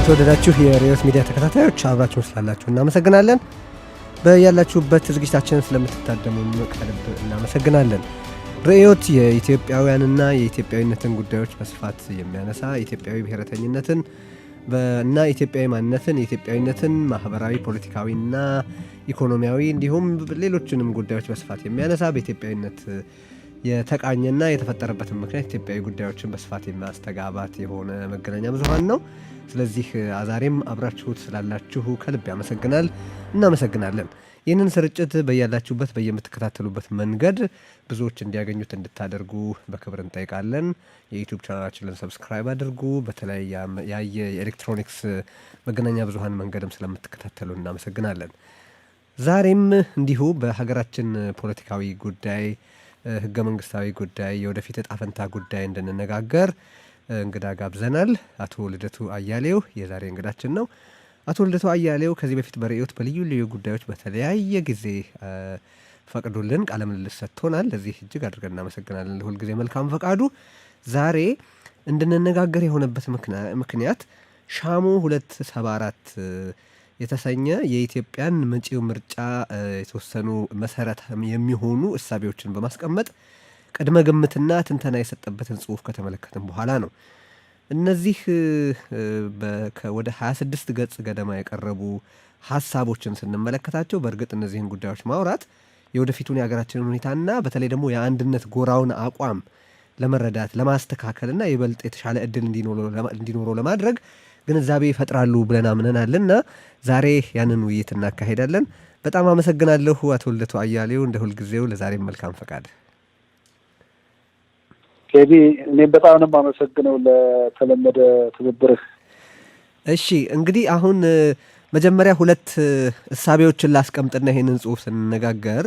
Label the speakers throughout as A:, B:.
A: የተወደዳችሁ የሪዮስ ሚዲያ ተከታታዮች አብራችሁን ስላላችሁ እናመሰግናለን። በያላችሁበት ዝግጅታችንን ስለምትታደሙ ከልብ እናመሰግናለን። ሪዮት የኢትዮጵያውያንና የኢትዮጵያዊነትን ጉዳዮች በስፋት የሚያነሳ ኢትዮጵያዊ ብሔረተኝነትን እና ኢትዮጵያዊ ማንነትን፣ የኢትዮጵያዊነትን ማህበራዊ፣ ፖለቲካዊና ኢኮኖሚያዊ እንዲሁም ሌሎችንም ጉዳዮች በስፋት የሚያነሳ በኢትዮጵያዊነት የተቃኘና የተፈጠረበትን ምክንያት ኢትዮጵያዊ ጉዳዮችን በስፋት የሚያስተጋባት የሆነ መገናኛ ብዙሃን ነው። ስለዚህ ዛሬም አብራችሁት ስላላችሁ ከልብ እናመሰግናለን። ይህንን ስርጭት በያላችሁበት በየምትከታተሉበት መንገድ ብዙዎች እንዲያገኙት እንድታደርጉ በክብር እንጠይቃለን። የዩቲዩብ ቻናላችንን ሰብስክራይብ አድርጉ። በተለያየ የኤሌክትሮኒክስ መገናኛ ብዙሃን መንገድም ስለምትከታተሉ እናመሰግናለን። ዛሬም እንዲሁ በሀገራችን ፖለቲካዊ ጉዳይ፣ ህገ መንግስታዊ ጉዳይ፣ የወደፊት እጣ ፈንታ ጉዳይ እንድንነጋገር እንግዳ ጋብዘናል። አቶ ልደቱ አያሌው የዛሬ እንግዳችን ነው። አቶ ልደቱ አያሌው ከዚህ በፊት በሪዮት በልዩ ልዩ ጉዳዮች በተለያየ ጊዜ ፈቅዶልን ቃለ ምልልስ ሰጥቶናል። ለዚህ እጅግ አድርገን እናመሰግናለን። ለሁልጊዜ መልካም ፈቃዱ። ዛሬ እንድንነጋገር የሆነበት ምክንያት ሻሙ 274 የተሰኘ የኢትዮጵያን መጪው ምርጫ የተወሰኑ መሰረት የሚሆኑ እሳቤዎችን በማስቀመጥ ቅድመ ግምትና ትንተና የሰጠበትን ጽሁፍ ከተመለከትን በኋላ ነው። እነዚህ ወደ 26 ገጽ ገደማ የቀረቡ ሀሳቦችን ስንመለከታቸው በእርግጥ እነዚህን ጉዳዮች ማውራት የወደፊቱን የሀገራችንን ሁኔታና በተለይ ደግሞ የአንድነት ጎራውን አቋም ለመረዳት ለማስተካከልና ይበልጥ የተሻለ እድል እንዲኖረው ለማድረግ ግንዛቤ ይፈጥራሉ ብለን አምነናልና ዛሬ ያንን ውይይት እናካሄዳለን። በጣም አመሰግናለሁ አቶ ልደቱ አያሌው፣ እንደ ሁልጊዜው ለዛሬም መልካም ፈቃድ።
B: ኬቢ እኔም በጣም ነው የማመሰግነው ለተለመደ ትብብርህ።
A: እሺ እንግዲህ አሁን መጀመሪያ ሁለት እሳቤዎችን ላስቀምጥና ይሄንን ጽሁፍ ስንነጋገር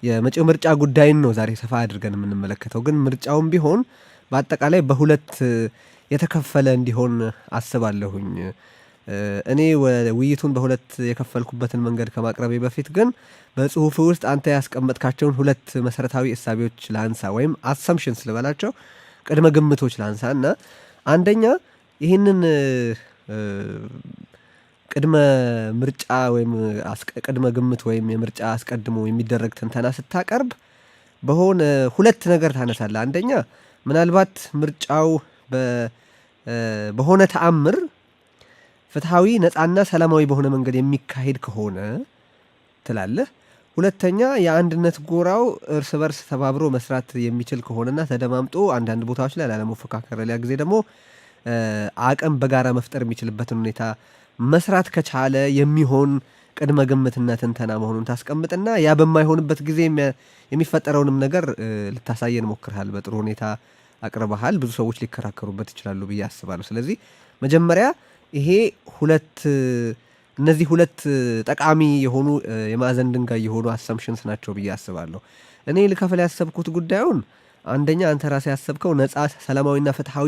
A: የመጪው ምርጫ ጉዳይን ነው ዛሬ ሰፋ አድርገን የምንመለከተው። ግን ምርጫውም ቢሆን በአጠቃላይ በሁለት የተከፈለ እንዲሆን አስባለሁኝ። እኔ ውይይቱን በሁለት የከፈልኩበትን መንገድ ከማቅረቤ በፊት ግን በጽሁፍ ውስጥ አንተ ያስቀመጥካቸውን ሁለት መሰረታዊ እሳቤዎች ላንሳ፣ ወይም አሰምሽንስ ልበላቸው፣ ቅድመ ግምቶች ላንሳ እና አንደኛ ይህንን ቅድመ ምርጫ ወይም ቅድመ ግምት ወይም የምርጫ አስቀድሞ የሚደረግ ትንተና ስታቀርብ በሆነ ሁለት ነገር ታነሳለህ። አንደኛ ምናልባት ምርጫው በሆነ ተአምር ፍትሐዊ፣ ነፃና ሰላማዊ በሆነ መንገድ የሚካሄድ ከሆነ ትላለህ። ሁለተኛ የአንድነት ጎራው እርስ በርስ ተባብሮ መስራት የሚችል ከሆነና ተደማምጦ አንዳንድ ቦታዎች ላይ ላለመፎካከር፣ ሌላ ጊዜ ደግሞ አቅም በጋራ መፍጠር የሚችልበትን ሁኔታ መስራት ከቻለ የሚሆን ቅድመ ግምትና ትንተና መሆኑን ታስቀምጥና ያ በማይሆንበት ጊዜ የሚፈጠረውንም ነገር ልታሳየን ሞክርሃል። በጥሩ ሁኔታ አቅርበሃል። ብዙ ሰዎች ሊከራከሩበት ይችላሉ ብዬ አስባለሁ። ስለዚህ መጀመሪያ ይሄ እነዚህ ሁለት ጠቃሚ የሆኑ የማዕዘን ድንጋይ የሆኑ አሰምሽንስ ናቸው ብዬ አስባለሁ። እኔ ልከፍል ያሰብኩት ጉዳዩን አንደኛ አንተ ራስህ ያሰብከው ነፃ፣ ሰላማዊና ፍትሐዊ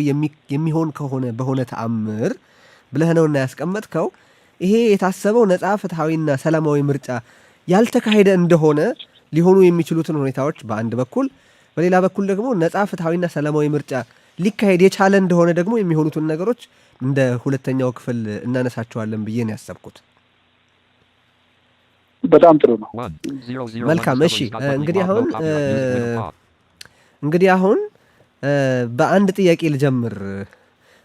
A: የሚሆን ከሆነ በሆነ ተአምር ብለህ ነውና ያስቀመጥከው። ይሄ የታሰበው ነፃ፣ ፍትሐዊና ሰላማዊ ምርጫ ያልተካሄደ እንደሆነ ሊሆኑ የሚችሉትን ሁኔታዎች በአንድ በኩል፣ በሌላ በኩል ደግሞ ነፃ፣ ፍትሐዊና ሰላማዊ ምርጫ ሊካሄድ የቻለ እንደሆነ ደግሞ የሚሆኑትን ነገሮች እንደ ሁለተኛው ክፍል እናነሳቸዋለን ብዬ ነው ያሰብኩት።
B: በጣም ጥሩ ነው።
A: መልካም። እሺ እንግዲህ አሁን በአንድ ጥያቄ ልጀምር።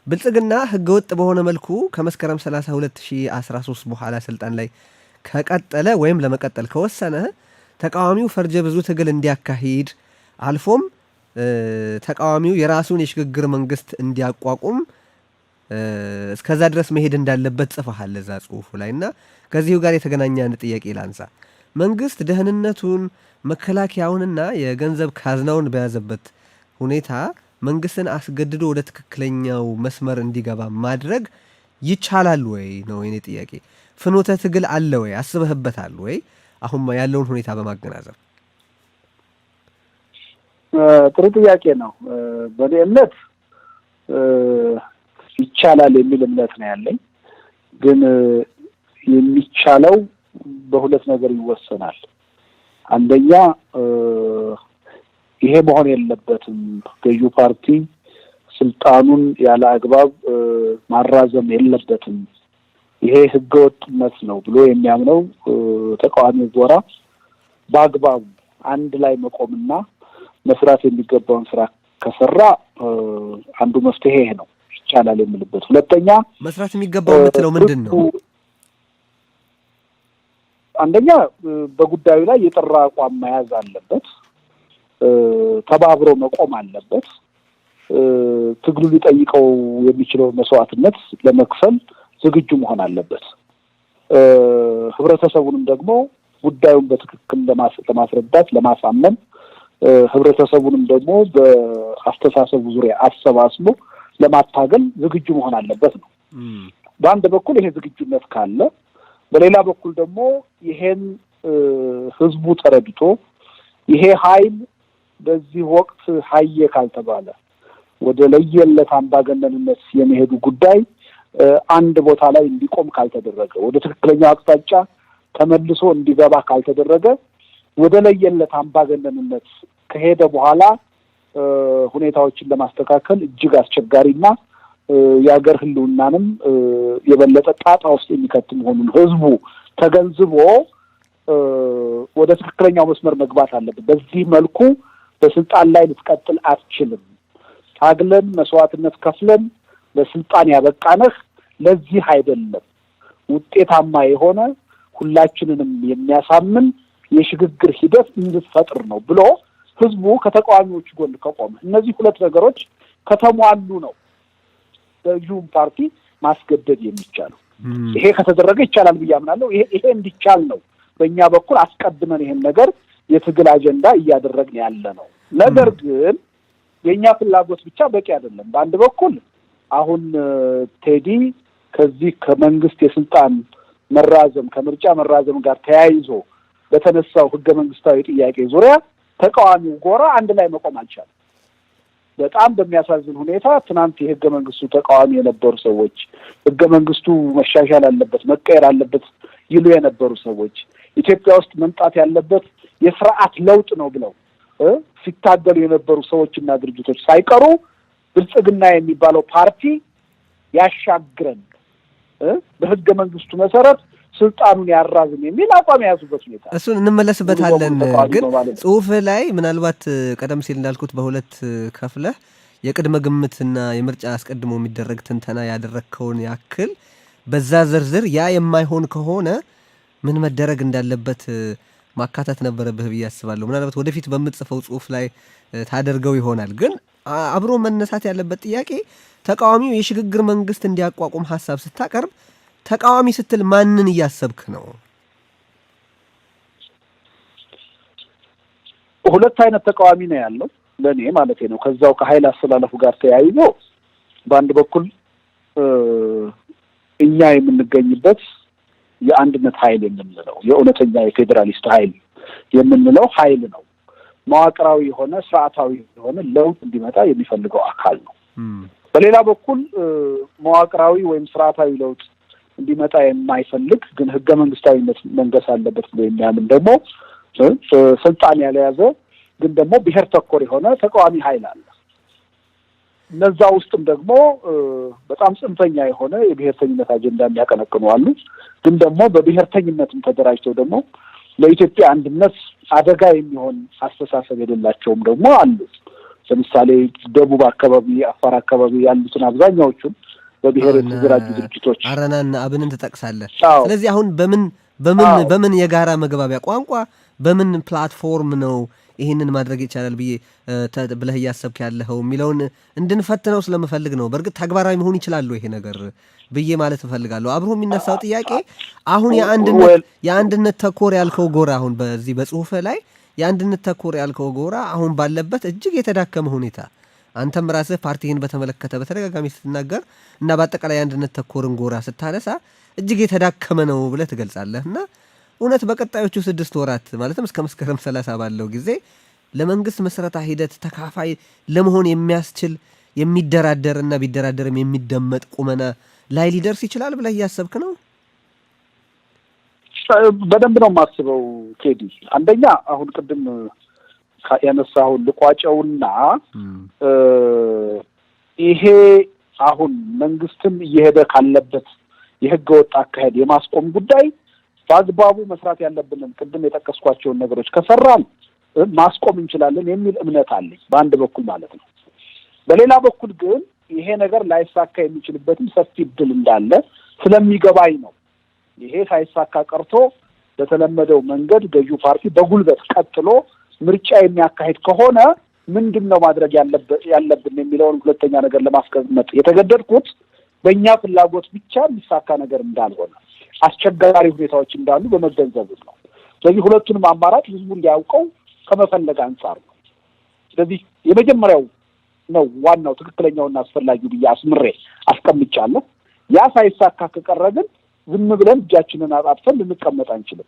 A: ብልጽግና ህገወጥ በሆነ መልኩ ከመስከረም 30 2013 በኋላ ስልጣን ላይ ከቀጠለ ወይም ለመቀጠል ከወሰነ ተቃዋሚው ፈርጀ ብዙ ትግል እንዲያካሂድ አልፎም ተቃዋሚው የራሱን የሽግግር መንግስት እንዲያቋቁም እስከዛ ድረስ መሄድ እንዳለበት ጽፈሃል እዛ ጽሁፉ ላይ እና ከዚሁ ጋር የተገናኘ አንድ ጥያቄ ላንሳ። መንግስት ደህንነቱን፣ መከላከያውንና የገንዘብ ካዝናውን በያዘበት ሁኔታ መንግስትን አስገድዶ ወደ ትክክለኛው መስመር እንዲገባ ማድረግ ይቻላል ወይ ነው የኔ ጥያቄ። ፍኖተ ትግል አለ ወይ? አስበህበታል ወይ? አሁን ያለውን ሁኔታ በማገናዘብ
B: ጥሩ ጥያቄ ነው። በእኔ እምነት ይቻላል የሚል እምነት ነው ያለኝ። ግን የሚቻለው በሁለት ነገር ይወሰናል። አንደኛ ይሄ መሆን የለበትም፣ ገዢው ፓርቲ ስልጣኑን ያለ አግባብ ማራዘም የለበትም ይሄ ህገወጥነት ነው ብሎ የሚያምነው ተቃዋሚ ጎራ በአግባቡ አንድ ላይ መቆምና መስራት የሚገባውን ስራ ከሰራ አንዱ መፍትሄ ይሄ ነው ይቻላል የሚልበት። ሁለተኛ
A: መስራት የሚገባው የምትለው ምንድነው?
B: አንደኛ በጉዳዩ ላይ የጠራ አቋም መያዝ አለበት፣ ተባብሮ መቆም አለበት፣ ትግሉ ሊጠይቀው የሚችለው መስዋዕትነት ለመክፈል ዝግጁ መሆን አለበት። ህብረተሰቡንም ደግሞ ጉዳዩን በትክክል ለማስረዳት ለማሳመን ህብረተሰቡንም ደግሞ በአስተሳሰቡ ዙሪያ አሰባስቦ ለማታገል ዝግጁ መሆን አለበት ነው። በአንድ በኩል ይሄ ዝግጁነት ካለ፣ በሌላ በኩል ደግሞ ይሄን ህዝቡ ተረድቶ ይሄ ኃይል በዚህ ወቅት ሀየ ካልተባለ ወደ ለየለት አምባገነንነት የሚሄዱ ጉዳይ አንድ ቦታ ላይ እንዲቆም ካልተደረገ፣ ወደ ትክክለኛው አቅጣጫ ተመልሶ እንዲገባ ካልተደረገ ወደ ለየለት አምባገነንነት ከሄደ በኋላ ሁኔታዎችን ለማስተካከል እጅግ አስቸጋሪና የሀገር ህልውናንም የበለጠ ጣጣ ውስጥ የሚከት መሆኑን ህዝቡ ተገንዝቦ ወደ ትክክለኛው መስመር መግባት አለበት። በዚህ መልኩ በስልጣን ላይ ልትቀጥል አትችልም። ታግለን መስዋዕትነት ከፍለን ለስልጣን ያበቃነህ ለዚህ አይደለም፣ ውጤታማ የሆነ ሁላችንንም የሚያሳምን የሽግግር ሂደት እንድትፈጥር ነው ብሎ ህዝቡ ከተቃዋሚዎች ጎን ከቆመ፣ እነዚህ ሁለት ነገሮች ከተሟሉ ነው በጁም ፓርቲ ማስገደድ የሚቻለው። ይሄ ከተደረገ ይቻላል ብዬ አምናለሁ። ይሄ እንዲቻል ነው በእኛ በኩል አስቀድመን ይሄን ነገር የትግል አጀንዳ እያደረግን ያለ ነው። ነገር ግን የኛ ፍላጎት ብቻ በቂ አይደለም። በአንድ በኩል አሁን ቴዲ ከዚህ ከመንግስት የስልጣን መራዘም ከምርጫ መራዘም ጋር ተያይዞ በተነሳው ህገ መንግስታዊ ጥያቄ ዙሪያ ተቃዋሚው ጎራ አንድ ላይ መቆም አልቻለም። በጣም በሚያሳዝን ሁኔታ ትናንት የህገ መንግስቱ ተቃዋሚ የነበሩ ሰዎች ህገ መንግስቱ መሻሻል አለበት መቀየር አለበት ይሉ የነበሩ ሰዎች ኢትዮጵያ ውስጥ መምጣት ያለበት የስርዓት ለውጥ ነው ብለው ሲታገሉ የነበሩ ሰዎችና ድርጅቶች ሳይቀሩ ብልጽግና የሚባለው ፓርቲ ያሻግረን በህገ መንግስቱ መሰረት ስልጣኑን ያራዝም የሚል አቋም የያዙበት ሁኔታ
A: እሱን እንመለስበታለን። ግን ጽሁፍ ላይ ምናልባት ቀደም ሲል እንዳልኩት በሁለት ከፍለህ የቅድመ ግምትና የምርጫ አስቀድሞ የሚደረግ ትንተና ያደረግከውን ያክል በዛ ዝርዝር ያ የማይሆን ከሆነ ምን መደረግ እንዳለበት ማካተት ነበረብህ ብዬ አስባለሁ። ምናልባት ወደፊት በምትጽፈው ጽሁፍ ላይ ታደርገው ይሆናል። ግን አብሮ መነሳት ያለበት ጥያቄ ተቃዋሚው የሽግግር መንግስት እንዲያቋቁም ሀሳብ ስታቀርብ ተቃዋሚ ስትል ማንን እያሰብክ ነው?
B: ሁለት አይነት ተቃዋሚ ነው ያለው ለኔ ማለት ነው። ከዛው ከኃይል አስተላለፉ ጋር ተያይዞ በአንድ በኩል እኛ የምንገኝበት የአንድነት ኃይል የምንለው የእውነተኛ የፌዴራሊስት ኃይል የምንለው ኃይል ነው። መዋቅራዊ የሆነ ስርዓታዊ የሆነ ለውጥ እንዲመጣ የሚፈልገው አካል ነው። በሌላ በኩል መዋቅራዊ ወይም ስርዓታዊ ለውጥ እንዲመጣ የማይፈልግ ግን ህገ መንግስታዊነት መንገስ አለበት ብሎ የሚያምን ደግሞ ስልጣን ያልያዘ ግን ደግሞ ብሔር ተኮር የሆነ ተቃዋሚ ኃይል አለ። እነዛ ውስጥም ደግሞ በጣም ጽንፈኛ የሆነ የብሔርተኝነት አጀንዳ የሚያቀነቅኑ አሉ። ግን ደግሞ በብሔርተኝነትም ተደራጅተው ደግሞ ለኢትዮጵያ አንድነት አደጋ የሚሆን አስተሳሰብ የሌላቸውም ደግሞ አሉ። ለምሳሌ ደቡብ አካባቢ፣ አፋር አካባቢ ያሉትን አብዛኛዎቹን በብሔር የተደራጁ ድርጅቶች
A: አረናና አብንን ትጠቅሳለህ። ስለዚህ አሁን በምን የጋራ መግባቢያ ቋንቋ በምን ፕላትፎርም ነው ይህንን ማድረግ ይቻላል ብለህ እያሰብክ ያለኸው የሚለውን እንድንፈትነው ስለምፈልግ ነው። በእርግጥ ተግባራዊ መሆን ይችላል ይሄ ነገር ብዬ ማለት እፈልጋለሁ። አብሮ የሚነሳው ጥያቄ አሁን የአንድነት ተኮር ያልከው ጎራ አሁን በዚህ በጽሁፍ ላይ የአንድነት ተኮር ያልከው ጎራ አሁን ባለበት እጅግ የተዳከመ ሁኔታ አንተም ራስህ ፓርቲህን በተመለከተ በተደጋጋሚ ስትናገር እና በአጠቃላይ የአንድነት ተኮርን ጎራ ስታነሳ እጅግ የተዳከመ ነው ብለህ ትገልጻለህ። እና እውነት በቀጣዮቹ 6 ወራት ማለትም እስከ መስከረም 30 ባለው ጊዜ ለመንግስት መስረታ ሂደት ተካፋይ ለመሆን የሚያስችል የሚደራደር እና ቢደራደርም የሚደመጥ ቁመና ላይ ሊደርስ ይችላል ብለህ እያሰብክ ነው?
B: በደንብ ነው የማስበው ቴዲ። አንደኛ አሁን ቅድም ያነሳሁን ልቋጨውና ይሄ አሁን መንግስትም እየሄደ ካለበት የህገወጥ አካሄድ የማስቆም ጉዳይ በአግባቡ መስራት ያለብንን ቅድም የጠቀስኳቸውን ነገሮች ከሰራን ማስቆም እንችላለን የሚል እምነት አለኝ በአንድ በኩል ማለት ነው። በሌላ በኩል ግን ይሄ ነገር ላይሳካ የሚችልበትም ሰፊ እድል እንዳለ ስለሚገባኝ ነው። ይሄ ሳይሳካ ቀርቶ በተለመደው መንገድ ገዢው ፓርቲ በጉልበት ቀጥሎ ምርጫ የሚያካሂድ ከሆነ ምንድነው ማድረግ ያለብን የሚለውን ሁለተኛ ነገር ለማስቀመጥ የተገደድኩት በእኛ ፍላጎት ብቻ የሚሳካ ነገር እንዳልሆነ አስቸጋሪ ሁኔታዎች እንዳሉ በመገንዘብ ነው። ስለዚህ ሁለቱንም አማራጭ ህዝቡ እንዲያውቀው ከመፈለግ አንጻር ነው። ስለዚህ የመጀመሪያው ነው ዋናው ትክክለኛውና አስፈላጊው ብዬ አስምሬ አስቀምጫለሁ። ያ ሳይሳካ ከቀረ ግን ዝም ብለን እጃችንን አጣጥፈን ልንቀመጥ አንችልም።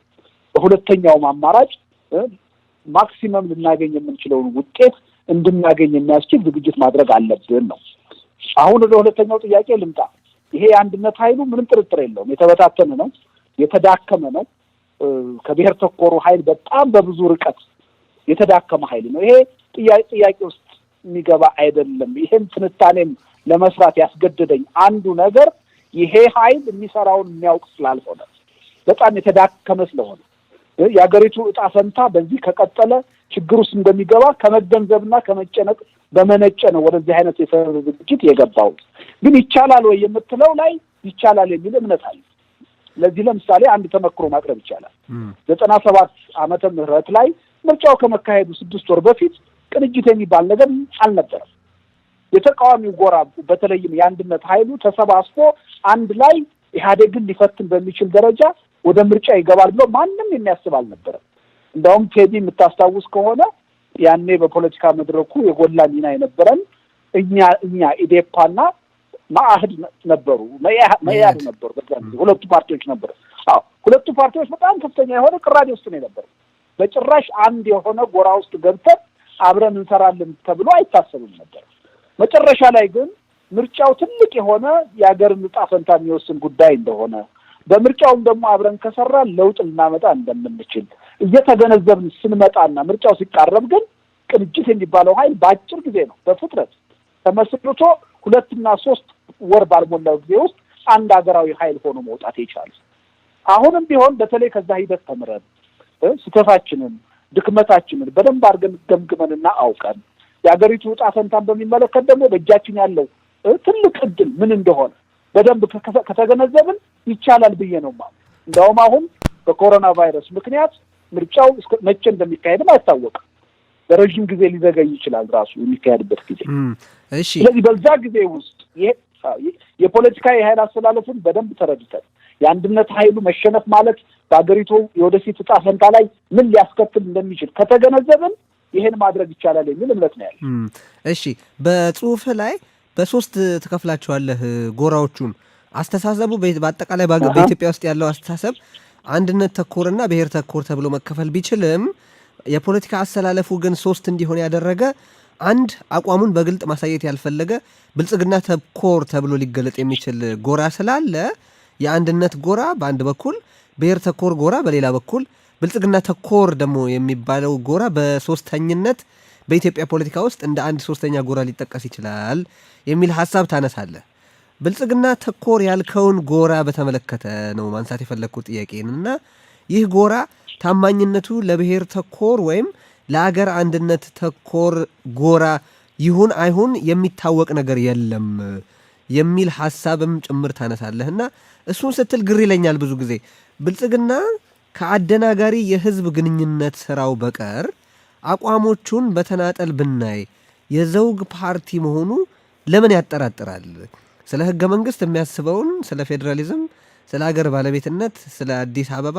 B: በሁለተኛውም አማራጭ ማክሲመም ልናገኝ የምንችለውን ውጤት እንድናገኝ የሚያስችል ዝግጅት ማድረግ አለብን ነው። አሁን ወደ ሁለተኛው ጥያቄ ልምጣ። ይሄ የአንድነት ኃይሉ ምንም ጥርጥር የለውም የተበታተነ ነው፣ የተዳከመ ነው። ከብሔር ተኮሩ ኃይል በጣም በብዙ ርቀት የተዳከመ ኃይል ነው። ይሄ ጥያቄ ውስጥ የሚገባ አይደለም። ይሄን ትንታኔም ለመስራት ያስገደደኝ አንዱ ነገር ይሄ ኃይል የሚሰራውን የሚያውቅ ስላልሆነ በጣም የተዳከመ ስለሆነ የሀገሪቱ ዕጣ ፈንታ በዚህ ከቀጠለ ችግር ውስጥ እንደሚገባ ከመገንዘብና ከመጨነቅ በመነጨ ነው ወደዚህ አይነት የሰበብ ዝግጅት የገባው። ግን ይቻላል ወይ የምትለው ላይ ይቻላል የሚል እምነት አለ። ለዚህ ለምሳሌ አንድ ተመክሮ ማቅረብ ይቻላል። 97 ዓመተ ምህረት ላይ ምርጫው ከመካሄዱ 6 ወር በፊት ቅንጅት የሚባል ነገር አልነበረም። የተቃዋሚው ጎራ በተለይም የአንድነት ኃይሉ ተሰባስቦ አንድ ላይ ኢህአዴግን ሊፈትን በሚችል ደረጃ ወደ ምርጫ ይገባል ብሎ ማንም የሚያስብ አልነበረም። እንደውም ቴዲ የምታስታውስ ከሆነ ያኔ በፖለቲካ መድረኩ የጎላ ሚና የነበረን እኛ ኢዴፓና መአህድ ነበሩ፣ መያድ ነበሩ። ሁለቱ ፓርቲዎች ነበሩ። ሁለቱ ፓርቲዎች በጣም ከፍተኛ የሆነ ቅራኔ ውስጥ ነው የነበሩ። በጭራሽ አንድ የሆነ ጎራ ውስጥ ገብተን አብረን እንሰራለን ተብሎ አይታሰብም ነበር። መጨረሻ ላይ ግን ምርጫው ትልቅ የሆነ የሀገርን ዕጣ ፈንታ የሚወስን ጉዳይ እንደሆነ በምርጫውም ደግሞ አብረን ከሰራን ለውጥ ልናመጣ እንደምንችል እየተገነዘብን ስንመጣና ምርጫው ሲቃረብ ግን ቅንጅት የሚባለው ኃይል በአጭር ጊዜ ነው በፍጥነት ተመስርቶ 2 እና 3 ወር ባልሞላው ጊዜ ውስጥ አንድ ሀገራዊ ኃይል ሆኖ መውጣት ይቻላል። አሁንም ቢሆን በተለይ ከዛ ሂደት ተምረን ስህተታችንን ድክመታችንን በደንብ አድርገን ገምግመንና አውቀን የሀገሪቱ ዕጣ ፈንታን በሚመለከት ደግሞ በእጃችን ያለው ትልቅ እድል ምን እንደሆነ በደንብ ከተገነዘብን ይቻላል ብዬ ነው ማለት። እንደውም አሁን በኮሮና ቫይረስ ምክንያት ምርጫው መቼ እንደሚካሄድም አይታወቅም። ለረጅም ጊዜ ሊዘገይ ይችላል ራሱ የሚካሄድበት ጊዜ።
A: እሺ፣
B: ስለዚህ በዛ ጊዜ ውስጥ የፖለቲካ የኃይል አስተላለፉን በደንብ ተረድተን የአንድነት ኃይሉ መሸነፍ ማለት በሀገሪቱ የወደፊት ዕጣ ፈንታ ላይ ምን ሊያስከትል እንደሚችል ከተገነዘብን ይሄን ማድረግ ይቻላል የሚል እምነት ነው ያለው።
A: እሺ፣ በጽሁፍ ላይ በሶስት ትከፍላቸዋለህ ጎራዎቹን። አስተሳሰቡ በአጠቃላይ በኢትዮጵያ ውስጥ ያለው አስተሳሰብ አንድነት ተኮርና ብሔር ተኮር ተብሎ መከፈል ቢችልም የፖለቲካ አሰላለፉ ግን 3 እንዲሆን ያደረገ አንድ አቋሙን በግልጥ ማሳየት ያልፈለገ ብልጽግና ተኮር ተብሎ ሊገለጥ የሚችል ጎራ ስላለ የአንድነት ጎራ በአንድ በኩል፣ ብሔር ተኮር ጎራ በሌላ በኩል፣ ብልጽግና ተኮር ደግሞ የሚባለው ጎራ በሶስተኝነት በኢትዮጵያ ፖለቲካ ውስጥ እንደ አንድ ሶስተኛ ጎራ ሊጠቀስ ይችላል የሚል ሐሳብ ታነሳለህ። ብልጽግና ተኮር ያልከውን ጎራ በተመለከተ ነው ማንሳት የፈለግኩት ጥያቄንና ይህ ጎራ ታማኝነቱ ለብሔር ተኮር ወይም ለአገር አንድነት ተኮር ጎራ ይሁን አይሁን የሚታወቅ ነገር የለም የሚል ሐሳብም ጭምር ታነሳለህና እሱን ስትል ግር ይለኛል። ብዙ ጊዜ ብልጽግና ከአደናጋሪ የህዝብ ግንኙነት ስራው በቀር አቋሞቹን በተናጠል ብናይ የዘውግ ፓርቲ መሆኑ ለምን ያጠራጥራል? ስለ ህገ መንግስት የሚያስበውን፣ ስለ ፌዴራሊዝም፣ ስለ ሀገር ባለቤትነት፣ ስለ አዲስ አበባ፣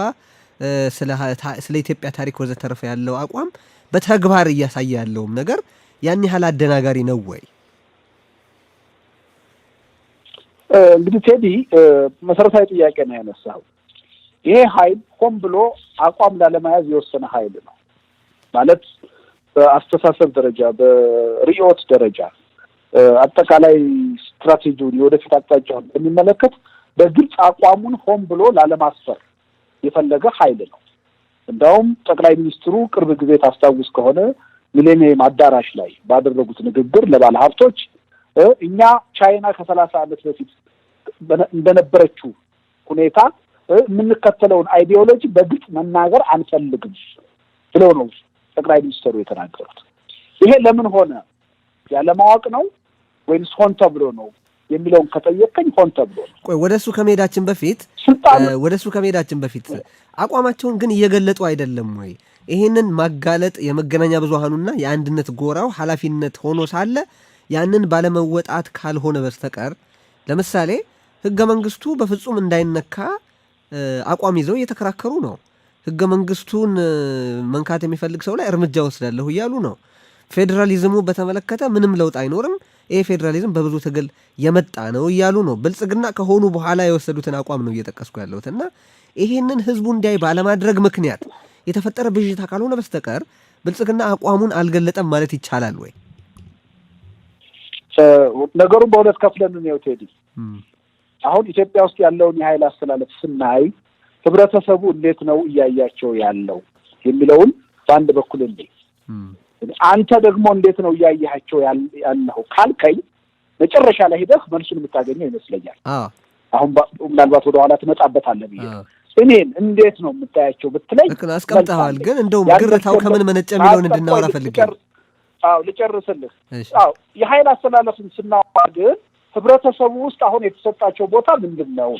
A: ስለ ኢትዮጵያ ታሪክ ወዘተረፈ ያለው አቋም በተግባር እያሳየ ያለውም ነገር ያን ያህል አደናጋሪ ነው ወይ?
B: እንግዲህ ቴዲ መሰረታዊ ጥያቄ ነው ያነሳው። ይሄ ኃይል ሆን ብሎ አቋም ላለመያዝ የወሰነ ኃይል ነው ማለት በአስተሳሰብ ደረጃ በርዕዮት ደረጃ አጠቃላይ ስትራቴጂውን የወደፊት አቅጣጫውን በሚመለከት በግልጽ አቋሙን ሆን ብሎ ላለማስፈር የፈለገ ኃይል ነው። እንደውም ጠቅላይ ሚኒስትሩ ቅርብ ጊዜ ታስታውስ ከሆነ ሚሌኒየም አዳራሽ ላይ ባደረጉት ንግግር ለባለ ሀብቶች እኛ ቻይና ከ30 ዓመት በፊት እንደነበረችው ሁኔታ የምንከተለውን አይዲዮሎጂ በግልጽ መናገር አንፈልግም ብለው ነው ጠቅላይ ሚኒስትሩ የተናገሩት። ይሄ ለምን ሆነ? ያለማወቅ ነው ወይስ ሆን ተብሎ ነው የሚለውን ከጠየቀኝ ሆን ተብሎ ነው።
A: ቆይ ወደሱ ከመሄዳችን በፊት አቋማቸውን ግን እየገለጡ አይደለም ወይ? ይሄንን ማጋለጥ የመገናኛ ብዙሃኑና የአንድነት ጎራው ኃላፊነት ሆኖ ሳለ ያንን ባለመወጣት ካልሆነ በስተቀር ለምሳሌ ህገ መንግስቱ በፍጹም እንዳይነካ አቋም ይዘው እየተከራከሩ ነው። ህገ መንግስቱን መንካት የሚፈልግ ሰው ላይ እርምጃ ወስዳለሁ እያሉ ነው። ፌዴራሊዝሙ በተመለከተ ምንም ለውጥ አይኖርም፣ ይሄ ፌዴራሊዝም በብዙ ትግል የመጣ ነው እያሉ ነው። ብልጽግና ከሆኑ በኋላ የወሰዱትን አቋም ነው እየጠቀስኩ ያለሁት እና ይሄንን ህዝቡ እንዲያይ ባለማድረግ ምክንያት የተፈጠረ ብዥታ ካልሆነ በስተቀር ብልጽግና አቋሙን አልገለጠም ማለት ይቻላል ወይ?
B: ነገሩን በሁለት ከፍለን ነው ቴዲ። አሁን ኢትዮጵያ ውስጥ ያለውን የኃይል አስተላለፍ ስናይ ህብረተሰቡ እንዴት ነው እያያቸው ያለው የሚለውን በአንድ በኩል አንተ ደግሞ እንዴት ነው እያያቸው ያለው ካልከኝ መጨረሻ ላይ ሄደህ መልሱን የምታገኘው ይመስለኛል። አሁን ምናልባት ወደ ኋላ ትመጣበታለህ ብዬ እኔን እንዴት ነው የምታያቸው ብትለኝ
A: አስቀምጠዋል። ግን እንደውም ግርታው ከምን መነጨ የሚለውን እንድናወራ ፈልጋለሁ።
B: ልጨርስልህ። የኃይል አስተላለፍን ስናወራ ግን ህብረተሰቡ ውስጥ አሁን የተሰጣቸው ቦታ ምንድን ነው?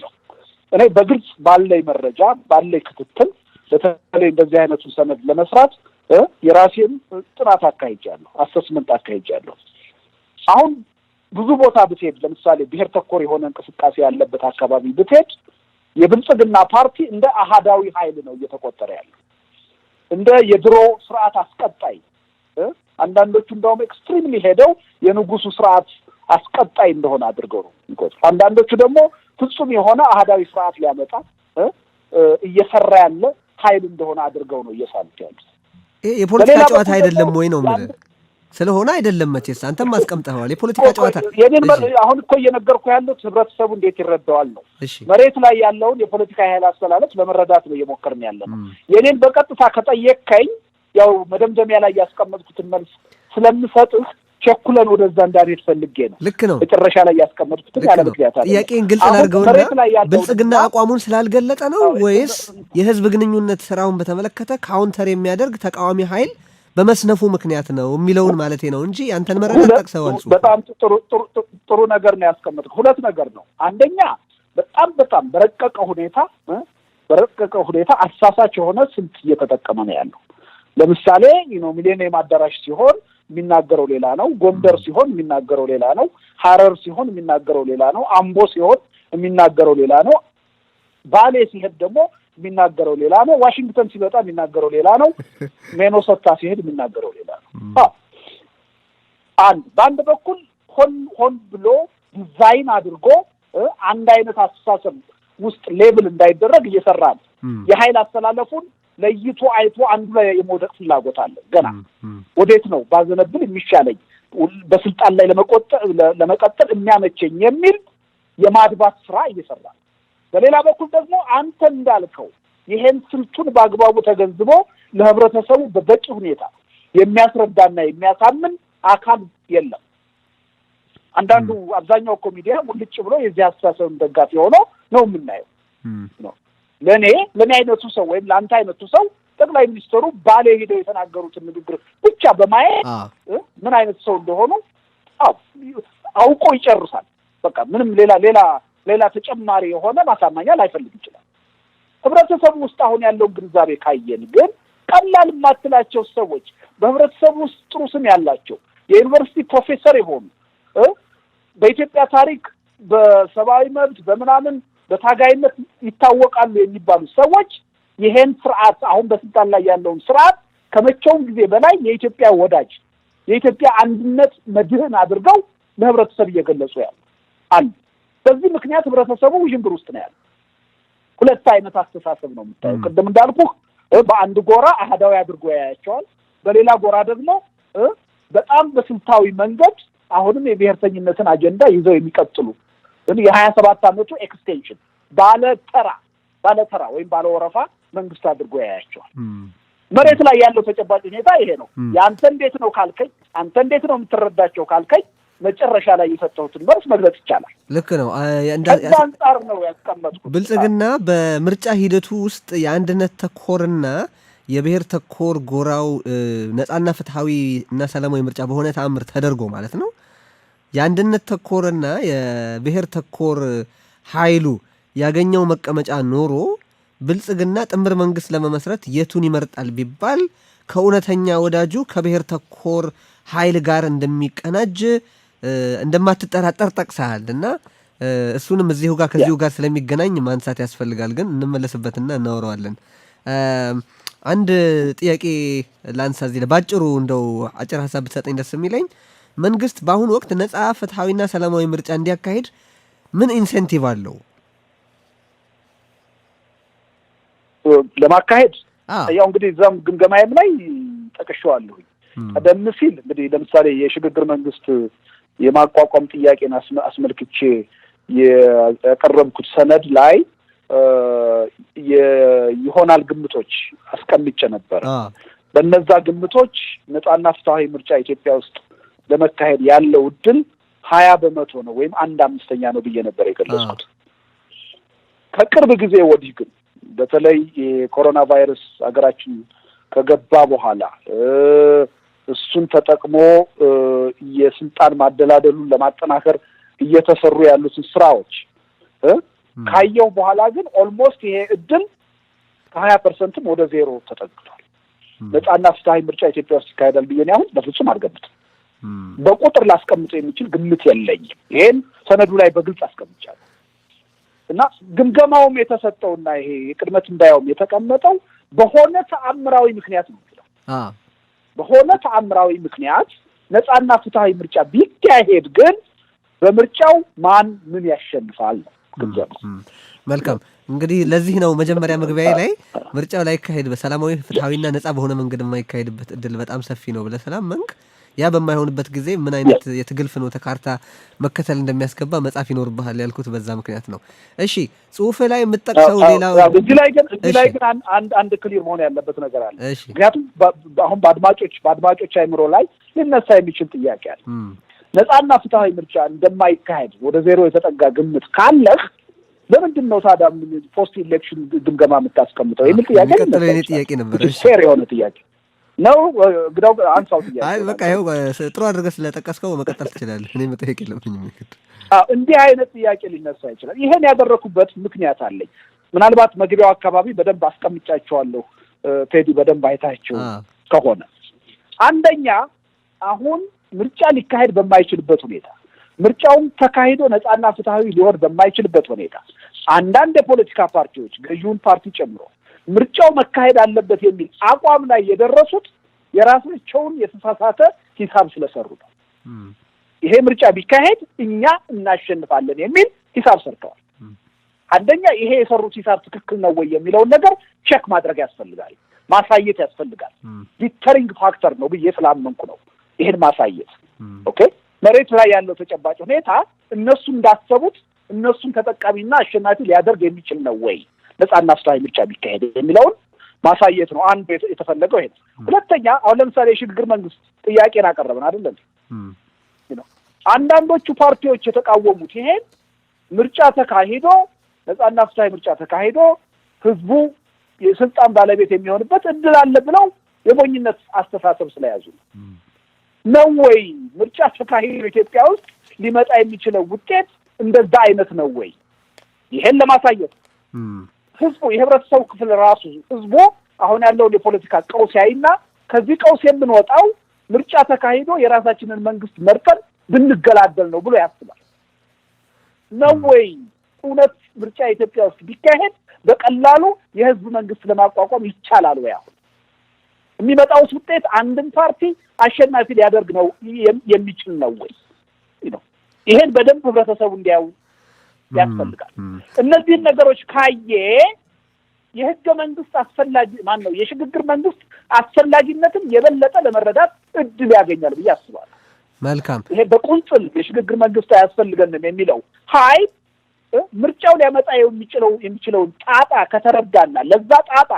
B: እኔ በግልጽ ባለኝ መረጃ ባለኝ ክትትል በተለይ እንደዚህ አይነቱን ሰነድ ለመስራት የራሴን ጥናት አካሂጃለሁ፣ አሰስመንት አካሂጃለሁ። አሁን ብዙ ቦታ ብትሄድ ለምሳሌ ብሔር ተኮር የሆነ እንቅስቃሴ ያለበት አካባቢ ብትሄድ የብልጽግና ፓርቲ እንደ አሃዳዊ ኃይል ነው እየተቆጠረ ያለው፣ እንደ የድሮ ስርዓት አስቀጣይ። አንዳንዶቹ እንደውም ኤክስትሪምሊ ሄደው የንጉሱ ስርዓት አስቀጣይ እንደሆነ አድርገው ነው የሚቆጥሩ። አንዳንዶቹ ደግሞ ፍጹም የሆነ አሃዳዊ ስርዓት ሊያመጣ እየሰራ ያለ ኃይል እንደሆነ አድርገው ነው እየሳሉት ያሉት።
A: የፖለቲካ ጨዋታ አይደለም ወይ ነው ማለት ስለሆነ አይደለም። መቼስ አንተም አስቀምጠዋል የፖለቲካ ጨዋታ።
B: አሁን እኮ እየነገርኩ ያሉት ህብረተሰቡ እንዴት ይረዳዋል ነው። መሬት ላይ ያለውን የፖለቲካ ኃይል አስተላለፍ ለመረዳት ነው እየሞከርን ያለነው። የኔን በቀጥታ ከጠየቅከኝ ያው መደምደሚያ ላይ ያስቀመጥኩትን መልስ ስለምሰጥህ ቸኩለን ወደዛ እንዳልሄድ ፈልጌ ነው።
A: ልክ ነው።
B: መጨረሻ ላይ ያስቀመጥኩትን ያለ ምክንያት አለ።
A: ጥያቄን ግልጽ አድርገውና ብልጽግና አቋሙን ስላልገለጠ ነው ወይስ የህዝብ ግንኙነት ስራውን በተመለከተ ካውንተር የሚያደርግ ተቃዋሚ ኃይል በመስነፉ ምክንያት ነው የሚለውን ማለቴ ነው እንጂ አንተን መረዳት ጠቅሰዋል።
B: በጣም ጥሩ ነገር ነው ያስቀመጥኩት። ሁለት ነገር ነው። አንደኛ በጣም በረቀቀ ሁኔታ አሳሳች የሆነ ስልት እየተጠቀመ ነው ያለው። ለምሳሌ ሚሊኒየም አዳራሽ ሲሆን የሚናገረው ሌላ ነው፣ ጎንደር ሲሆን የሚናገረው ሌላ ነው፣ ሐረር ሲሆን የሚናገረው ሌላ ነው፣ አምቦ ሲሆን የሚናገረው ሌላ ነው፣ ባሌ ሲሄድ ደግሞ የሚናገረው ሌላ ነው፣ ዋሽንግተን ሲመጣ የሚናገረው ሌላ ነው፣ ሚኔሶታ ሲሄድ የሚናገረው ሌላ ነው። በአንድ በኩል ሆን ብሎ ዲዛይን አድርጎ አንድ አይነት አስተሳሰብ ውስጥ ሌብል እንዳይደረግ እየሰራ ነው። የኃይል አስተላለፉን ለይቶ አይቶ አንዱ ላይ የመውደቅ ፍላጎት አለ። ገና ወዴት ነው ባዘነብል የሚሻለኝ በስልጣን ላይ ለመቀጠል የሚያመቸኝ የሚል የማድባት ስራ እየሰራ ነው። በሌላ በኩል ደግሞ አንተ እንዳልከው ይሄን ስልቱን በአግባቡ ተገንዝቦ ለህብረተሰቡ በበቂ ሁኔታ የሚያስረዳና የሚያሳምን አካል የለም። አንዳንዱ አብዛኛው ኮሚዲያ ሙልጭ ብሎ የዚህ አስተሳሰብ ደጋፊ ሆኖ ነው የምናየው ነው። ለኔ አይነቱ ሰው ወይም ለአንተ አይነቱ ሰው ጠቅላይ ሚኒስትሩ ባሌ ሄደው የተናገሩትን ንግግር ብቻ በማየት ምን አይነት ሰው እንደሆኑ አውቆ ይጨርሳል። በቃ ምንም ሌላ ተጨማሪ የሆነ ማሳማኛ ላይፈልግ ይችላል። ህብረተሰቡ ውስጥ አሁን ያለውን ግንዛቤ ካየን ግን ቀላል የማትላቸው ሰዎች በህብረተሰቡ ውስጥ ጥሩ ስም ያላቸው የዩኒቨርሲቲ ፕሮፌሰር የሆኑ በኢትዮጵያ ታሪክ በሰብአዊ መብት በምናምን በታጋይነት ይታወቃሉ የሚባሉ ሰዎች ይሄን ስርዓት አሁን በስልጣን ላይ ያለውን ስርዓት ከመቼውም ጊዜ በላይ የኢትዮጵያ ወዳጅ የኢትዮጵያ አንድነት መድህን አድርገው ለህብረተሰብ እየገለጹ ያሉ አንድ። በዚህ ምክንያት ህብረተሰቡ ውዥንብር ውስጥ ነው ያለው። ሁለት አይነት አስተሳሰብ ነው የምታየው። ቅድም እንዳልኩህ በአንድ ጎራ አህዳዊ አድርጎ ያያቸዋል፣ በሌላ ጎራ ደግሞ በጣም በስልታዊ መንገድ አሁንም የብሔርተኝነትን አጀንዳ ይዘው የሚቀጥሉ የ27 ዓመቱ ኤክስቴንሽን ባለተራ ወይም ባለወረፋ መንግስት አድርጎ ያያቸዋል። መሬት ላይ ያለው ተጨባጭ ሁኔታ ይሄ ነው። ያንተ እንዴት ነው ካልከኝ፣ አንተ እንዴት ነው የምትረዳቸው ካልከኝ መጨረሻ ላይ የሰጠሁትን መልስ መግለጽ ይቻላል።
A: ልክ ነው።
B: አንጻር ነው ያስቀመጥኩት።
A: ብልጽግና በምርጫ ሂደቱ ውስጥ የአንድነት ተኮርና የብሔር ተኮር ጎራው ነፃና ፍትሃዊ እና ሰላማዊ ምርጫ በሆነ ተአምር ተደርጎ ማለት ነው የአንድነት ተኮርና የብሔር ተኮር ኃይሉ ያገኘው መቀመጫ ኖሮ ብልጽግና ጥምር መንግስት ለመመስረት የቱን ይመርጣል ቢባል ከእውነተኛ ወዳጁ ከብሔር ተኮር ኃይል ጋር እንደሚቀናጅ እንደማትጠራጠር ጠቅሰሃል እና እሱንም እዚሁ ጋር ከዚሁ ጋር ስለሚገናኝ ማንሳት ያስፈልጋል። ግን እንመለስበትና እናወራዋለን። አንድ ጥያቄ ላንሳ እዚህ ላይ ባጭሩ እንደው አጭር ሀሳብ ብትሰጠኝ ደስ የሚለኝ መንግስት በአሁኑ ወቅት ነፃ ፍትሃዊና ሰላማዊ ምርጫ እንዲያካሂድ ምን ኢንሴንቲቭ አለው
B: ለማካሄድ? ያው እንግዲህ እዛም ግምገማዬም ላይ ጠቅሼዋለሁ። ቀደም ሲል እንግዲህ ለምሳሌ የሽግግር መንግስት የማቋቋም ጥያቄን አስመልክቼ ያቀረብኩት ሰነድ ላይ ይሆናል ግምቶች አስቀምጬ ነበር። በእነዛ ግምቶች ነፃና ፍትሃዊ ምርጫ ኢትዮጵያ ውስጥ ለመካሄድ ያለው እድል 20% ነው ወይም 1/5 ነው ብዬ ነበር የገለጽኩት። ከቅርብ ጊዜ ወዲህ ግን በተለይ የኮሮና ቫይረስ ሀገራችን ከገባ በኋላ እሱን ተጠቅሞ የስልጣን ማደላደሉን ለማጠናከር እየተሰሩ ያሉትን ስራዎች ካየው በኋላ ግን ኦልሞስት ይሄ እድል ከ20% ወደ 0 ተጠግቷል። ነፃና ፍትሃዊ ምርጫ ኢትዮጵያ ውስጥ ይካሄዳል ብዬ አሁን በፍጹም አልገምትም። በቁጥር ላስቀምጠው የሚችል ግምት የለኝም። ይሄን ሰነዱ ላይ በግልጽ አስቀምጫለሁ እና ግምገማውም የተሰጠውና ይሄ የቅድመ ትንበያውም የተቀመጠው በሆነ ተአምራዊ ምክንያት ነው የሚለው። በሆነ ተአምራዊ ምክንያት ነፃና ፍትሃዊ ምርጫ ቢካሄድ ግን በምርጫው ማን ምን ያሸንፋል ነው ግምገማው።
A: መልካም እንግዲህ ለዚህ ነው መጀመሪያ መግቢያ ላይ ምርጫው ላይ ይካሄድ በሰላማዊ ፍትሃዊና ነፃ በሆነ መንገድ የማይካሄድበት እድል በጣም ሰፊ ነው ብለህ ሰላመንክ። ያ በማይሆንበት ጊዜ ምን አይነት የትግል ፍኖተ ካርታ መከተል እንደሚያስገባ መጻፍ ይኖርብሃል ያልኩት በዛ ምክንያት ነው። እሺ ጽሁፍ ላይ የምትጠቅሰው ሌላው
B: እዚህ ላይ ግን አንድ ክሊር መሆን ያለበት ነገር አለ። ምክንያቱም አሁን በአድማጮች አይምሮ ላይ ሊነሳ የሚችል ጥያቄ አለ። ነፃና ፍትሃዊ ምርጫ እንደማይካሄድ ወደ 0 የተጠጋ ግምት ካለህ ለምንድን ነው ታዲያ ፖስት ኢሌክሽን ግምገማ የምታስቀምጠው የሚል
A: ጥያቄ ነበር።
B: ፌር የሆነ ጥያቄ ነው። ግዳው አንሳው ጥያቄ።
A: አይ በቃ ይኸው ጥሩ አድርገህ ስለጠቀስከው መቀጠል ትችላለህ። እኔ መጠየቅ የለብኝም።
B: እንዲህ አይነት ጥያቄ ሊነሳ ይችላል። ይሄን ያደረኩበት ምክንያት አለኝ። ምናልባት መግቢያው አካባቢ በደንብ አስቀምጫቸዋለሁ። ቴዲ በደንብ አይታቸው ከሆነ አንደኛ አሁን ምርጫ ሊካሄድ በማይችልበት ሁኔታ ምርጫውን ተካሂዶ ነፃና ፍትሃዊ ሊሆን በማይችልበት ሁኔታ አንዳንድ የፖለቲካ ፓርቲዎች ገዢውን ፓርቲ ጨምሮ ምርጫው መካሄድ አለበት የሚል አቋም ላይ የደረሱት የራሳቸውን የተሳሳተ ሂሳብ ስለሰሩ ነው። ይሄ ምርጫ ቢካሄድ እኛ እናሸንፋለን የሚል ሂሳብ ሰርተዋል። አንደኛ ይሄ የሰሩት ሂሳብ ትክክል ነው ወይ የሚለውን ነገር ቼክ ማድረግ ያስፈልጋል፣ ማሳየት ያስፈልጋል። ዲተሪንግ ፋክተር ነው ብዬ ስላመንኩ ነው ይሄን ማሳየት። ኦኬ መሬት ላይ ያለው ተጨባጭ ሁኔታ እነሱ እንዳሰቡት እነሱን ተጠቃሚና አሸናፊ ሊያደርግ የሚችል ነው ወይ ነፃና ፍትሃዊ ምርጫ ቢካሄድ የሚለውን ማሳየት ነው አንዱ የተፈለገው ይሄ ነው። ሁለተኛ አሁን ለምሳሌ የሽግግር መንግስት ጥያቄን አቀረብን አይደል? አንዳንዶቹ ፓርቲዎች የተቃወሙት ይሄን ምርጫ ተካሂዶ ነፃና ፍትሃዊ ምርጫ ተካሂዶ ህዝቡ የስልጣን ባለቤት የሚሆንበት እድል አለ ብለው የሞኝነት አስተሳሰብ ስለያዙ ነው ወይ ምርጫ ተካሂዶ ኢትዮጵያ ውስጥ ሊመጣ የሚችለው ውጤት እንደዛ አይነት ነው ወይ? ይሄን ለማሳየት ህዝቡ የህብረተሰቡ ክፍል ራሱ ህዝቡ አሁን ያለውን የፖለቲካ ቀውስ ያይና ከዚህ ቀውስ የምንወጣው ምርጫ ተካሂዶ የራሳችንን መንግስት መርጠን ብንገላደል ነው ብሎ ያስባል። ነው ወይ እውነት ምርጫ ኢትዮጵያ ውስጥ ቢካሄድ በቀላሉ የህዝብ መንግስት ለማቋቋም ይቻላል ወይ? አሁን የሚመጣው ውጤት አንድን ፓርቲ አሸናፊ ሊያደርግ ነው የሚችል ነው ወይ? ይሄን በደንብ ህብረተሰቡ እንዲያው ያስፈልጋል። እነዚህን ነገሮች ካየ የህገ መንግስት አስፈላጊ ነው የሽግግር መንግስት አስፈላጊነትን የበለጠ ለመረዳት እድል ያገኛል ብዬ አስባለሁ።
A: መልካም
B: ይሄ በቁንጽል የሽግግር መንግስት አያስፈልገንም የሚለው ኃይል ምርጫው ሊያመጣ የሚችለውን ጣጣ ከተረዳና ለዛ ጣጣ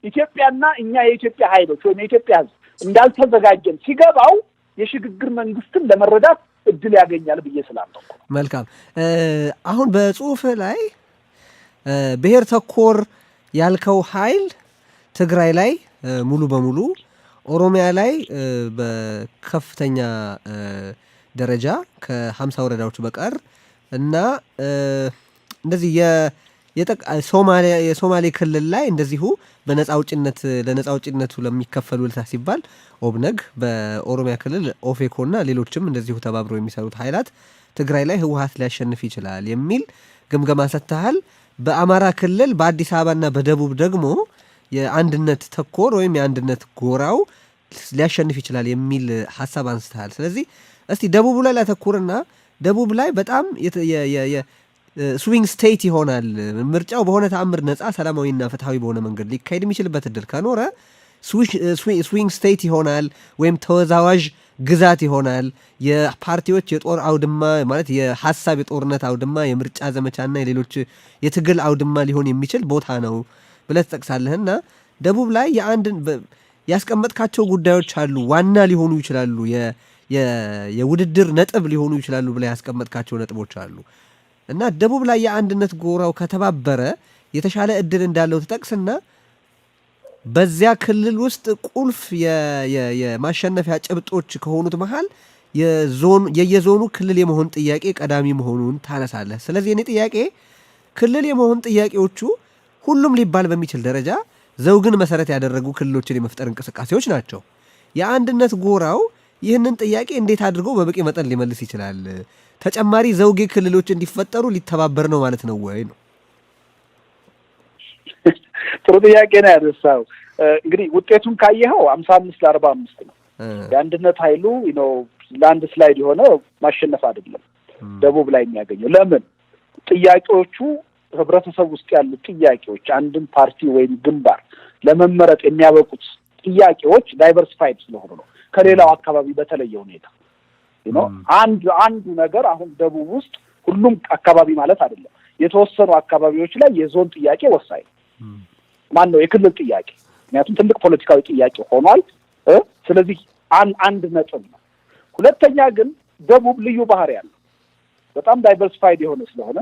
B: ኢትዮጵያና እኛ የኢትዮጵያ ኃይሎች ወይም የኢትዮጵያ ህዝብ እንዳልተዘጋጀን ሲገባው የሽግግር መንግስትን ለመረዳት እድል ያገኛል ብዬ ስላለው።
A: መልካም። አሁን በጽሁፍ ላይ ብሔር ተኮር ያልከው ኃይል ትግራይ ላይ ሙሉ በሙሉ ኦሮሚያ ላይ በከፍተኛ ደረጃ ከ50 ወረዳዎች በቀር እና እንደዚህ የሶማሌ ክልል ላይ እንደዚሁ በነፃ አውጭነቱ ለሚከፈሉ ልታ ሲባል ኦብነግ፣ በኦሮሚያ ክልል ኦፌኮ እና ሌሎችም እንደዚሁ ተባብረው የሚሰሩት ኃይላት ትግራይ ላይ ህወሓት ሊያሸንፍ ይችላል የሚል ግምገማ ሰጥተሃል። በአማራ ክልል በአዲስ አበባና በደቡብ ደግሞ የአንድነት ተኮር ወይም የአንድነት ጎራው ሊያሸንፍ ይችላል የሚል ሀሳብ አንስተሃል። ስለዚህ እስቲ ደቡቡ ላይ ላተኩርና ደቡብ ላይ በጣም ስዊንግ ስቴት ይሆናል ምርጫው በሆነ ተአምር ነፃ ሰላማዊና ፍትሐዊ በሆነ መንገድ ሊካሄድ የሚችልበት እድል ከኖረ ስዊንግ ስቴት ይሆናል ወይም ተወዛዋዥ ግዛት ይሆናል። የፓርቲዎች የጦር አውድማ ማለት የሀሳብ የጦርነት አውድማ፣ የምርጫ ዘመቻና የሌሎች የትግል አውድማ ሊሆን የሚችል ቦታ ነው ብለህ ትጠቅሳለህና ደቡብ ላይ ያስቀመጥካቸው ጉዳዮች አሉ፣ ዋና ሊሆኑ ይችላሉ፣ የውድድር ነጥብ ሊሆኑ ይችላሉ ብለህ ያስቀመጥካቸው ነጥቦች አሉ እና ደቡብ ላይ የአንድነት ጎራው ከተባበረ የተሻለ እድል እንዳለው ትጠቅስና በዚያ ክልል ውስጥ ቁልፍ የማሸነፊያ ጭብጦች ከሆኑት መሃል የየዞኑ ክልል የመሆን ጥያቄ ቀዳሚ መሆኑን ታነሳለህ። ስለዚህ እኔ ጥያቄ ክልል የመሆን ጥያቄዎቹ ሁሉም ሊባል በሚችል ደረጃ ዘውግን መሰረት ያደረጉ ክልሎችን የመፍጠር እንቅስቃሴዎች ናቸው። የአንድነት ጎራው ይህንን ጥያቄ እንዴት አድርጎ በበቂ መጠን ሊመልስ ይችላል? ተጨማሪ ዘውጌ ክልሎች እንዲፈጠሩ ሊተባበር ነው ማለት ነው ወይ ነው?
B: ጥሩ ጥያቄ ነው ያነሳው። እንግዲህ ውጤቱን ካየኸው 55-45 ነው። የአንድነት ኃይሉ ላንድ ስላይድ የሆነ ማሸነፍ አይደለም ደቡብ ላይ የሚያገኘው። ለምን? ጥያቄዎቹ ህብረተሰብ ውስጥ ያሉ ጥያቄዎች አንድን ፓርቲ ወይም ግንባር ለመመረጥ የሚያበቁት ጥያቄዎች ዳይቨርሲፋይድ ስለሆኑ ነው ከሌላው አካባቢ በተለየ ሁኔታ። አንዱ ነገር አሁን ደቡብ ውስጥ ሁሉም አካባቢ ማለት አይደለም። የተወሰኑ አካባቢዎች ላይ የዞን ጥያቄ ወሳኝ ነው፣ የክልል ጥያቄ፣ ምክንያቱም ትልቅ ፖለቲካዊ ጥያቄ ሆኗል። ስለዚህ አንድ ነጥብ ነው። ሁለተኛ ግን ደቡብ ልዩ ባህሪ ያለው በጣም ዳይቨርሲፋይድ የሆነ ስለሆነ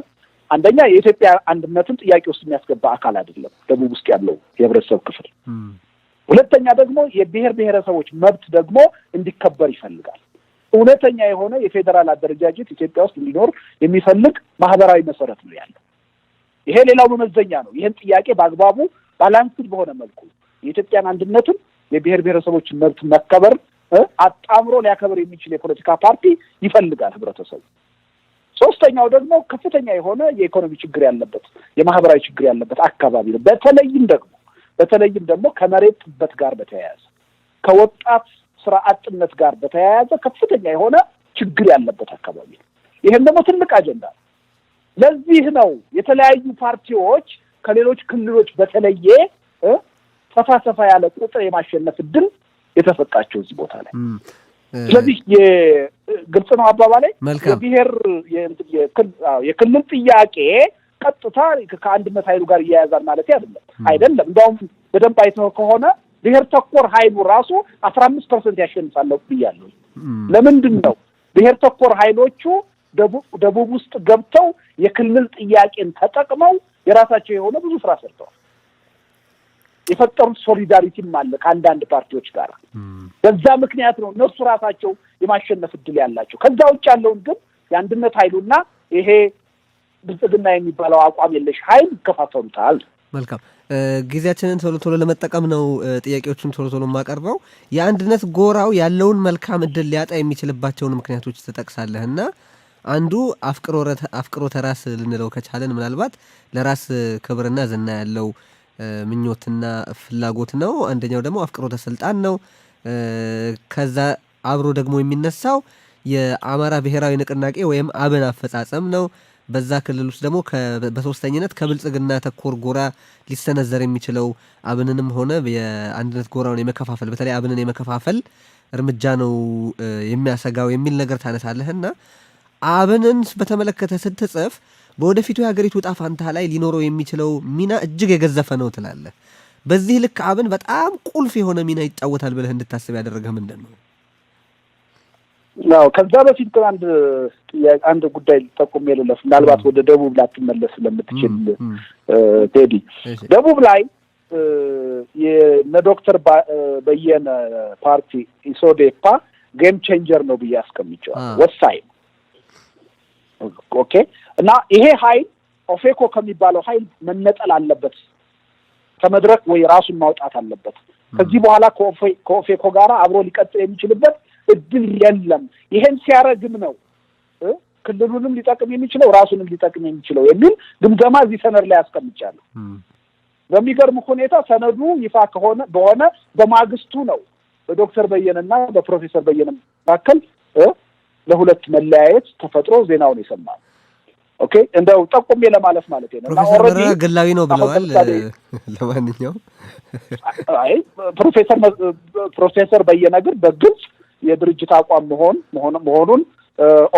B: አንደኛ የኢትዮጵያ አንድነትን ጥያቄ ውስጥ የሚያስገባ አካል አይደለም ደቡብ ውስጥ ያለው የህብረተሰብ ክፍል። ሁለተኛ ደግሞ የብሔር ብሔረሰቦች መብት ደግሞ እንዲከበር ይፈልጋል። እውነተኛ የሆነ የፌዴራል አደረጃጀት ኢትዮጵያ ውስጥ እንዲኖር የሚፈልግ ማህበራዊ መሰረት ነው ያለው። ይሄ ሌላው መመዘኛ ነው። ይህን ጥያቄ በአግባቡ ባላንስድ በሆነ መልኩ የኢትዮጵያን አንድነትን የብሔር ብሔረሰቦችን መብት መከበር አጣምሮ ሊያከብር የሚችል የፖለቲካ ፓርቲ ይፈልጋል ህብረተሰቡ። ሶስተኛው ደግሞ ከፍተኛ የሆነ የኢኮኖሚ ችግር ያለበት የማህበራዊ ችግር ያለበት አካባቢ ነው። በተለይም ደግሞ ከመሬት ጥበት ጋር በተያያዘ ከወጣት ስራ አጥነት ጋር በተያያዘ ከፍተኛ የሆነ ችግር ያለበት አካባቢ ነው። ይሄን ደግሞ ትልቅ አጀንዳ ነው። ለዚህ ነው የተለያዩ ፓርቲዎች ከሌሎች ክልሎች በተለየ ሰፋ ያለ ቁጥር የማሸነፍ እድል የተሰጣቸው እዚህ ቦታ ላይ። ስለዚህ ግልጽ ነው አባባሌ። የብሔር የክልል ጥያቄ ቀጥታ ከአንድነት ኃይሉ ጋር እያያዛል ማለት አይደለም። እንደውም በደንብ አይተው ከሆነ ብሔር ተኮር ኃይሉ ራሱ 15% ያሸንፋል ብያለሁ። ለምንድን ነው ብሔር ተኮር ኃይሎቹ ደቡብ ውስጥ ገብተው የክልል ጥያቄን ተጠቅመው የራሳቸው የሆነ ብዙ ስራ ሰርተዋል። የፈጠሩት ሶሊዳሪቲም አለ ከአንዳንድ ፓርቲዎች ጋር። በዛ ምክንያት ነው እነሱ ራሳቸው የማሸነፍ እድል ያላቸው። ከዛ ውጭ ያለውን ግን የአንድነት ኃይሉና ይሄ ብልጽግና የሚባለው አቋም የለሽ ኃይል ይከፋፈሉታል።
A: መልካም ጊዜያችንን ቶሎ ለመጠቀም ነው ጥያቄዎችን ቶሎ የማቀርበው። የአንድነት ጎራው ያለውን መልካም እድል ሊያጣ የሚችልባቸውን ምክንያቶች ትጠቅሳለህና አንዱ አፍቅሮተ ራስ ልንለው ከቻለን ምናልባት ለራስ ክብርና ዝና ያለው ምኞትና ፍላጎት ነው። አንደኛው ደግሞ አፍቅሮተ ስልጣን ነው። ከዛ አብሮ ደግሞ የሚነሳው የአማራ ብሔራዊ ንቅናቄ ወይም አብን አፈጻጸም ነው። በዛ ክልል ውስጥ ደግሞ በሶስተኝነት ከብልጽግና ተኮር ጎራ ሊሰነዘር የሚችለው አብንንም ሆነ የአንድነት ጎራውን የመከፋፈል በተለይ አብንን የመከፋፈል እርምጃ ነው የሚያሰጋው የሚል ነገር ታነሳለህና አብንን በተመለከተ ስትጽፍ በወደፊቱ የሀገሪቱ ዕጣ ፈንታ ላይ ሊኖረው የሚችለው ሚና እጅግ የገዘፈ ነው ትላለህ። በዚህ ልክ አብን በጣም ቁልፍ የሆነ ሚና ይጫወታል ብለህ እንድታስብ ያደረገህ ምንድን ነው?
B: ነው። ከዛ በፊት ግን አንድ ጉዳይ ጠቁሜ ልለፍ፣ ምናልባት ወደ ደቡብ ላትመለስ ስለምትችል ቴዲ። ደቡብ ላይ የዶክተር በየነ ፓርቲ ኢሶዴፓ ጌም ቼንጀር ነው ብዬ አስቀምጬዋለሁ። ወሳኝ ኦኬ። እና ይሄ ኃይል ኦፌኮ ከሚባለው ኃይል መነጠል አለበት፣ ከመድረክ ወይ ራሱን ማውጣት አለበት። ከዚህ በኋላ ከኦፌኮ ጋር አብሮ ሊቀጥል የሚችልበት እድል የለም። ይሄን ሲያረግም ነው ክልሉንም ሊጠቅም የሚችለው ራሱንም ሊጠቅም የሚችለው የሚል ግምገማ እዚህ ሰነድ ላይ አስቀምጫለሁ። በሚገርም ሁኔታ ሰነዱ ይፋ በሆነ በማግስቱ ነው በዶክተር በየነና በፕሮፌሰር በየነ መካከል ለሁለት መለያየት ተፈጥሮ ዜናውን ይሰማል። ኦኬ እንደው ጠቁሜ ለማለፍ ማለት ነው። እና ኦሬዲ
A: ግላዊ ነው ብለዋል። ለማንኛውም
B: ፕሮፌሰር በየነ ግን በግልጽ የድርጅት አቋም መሆኑን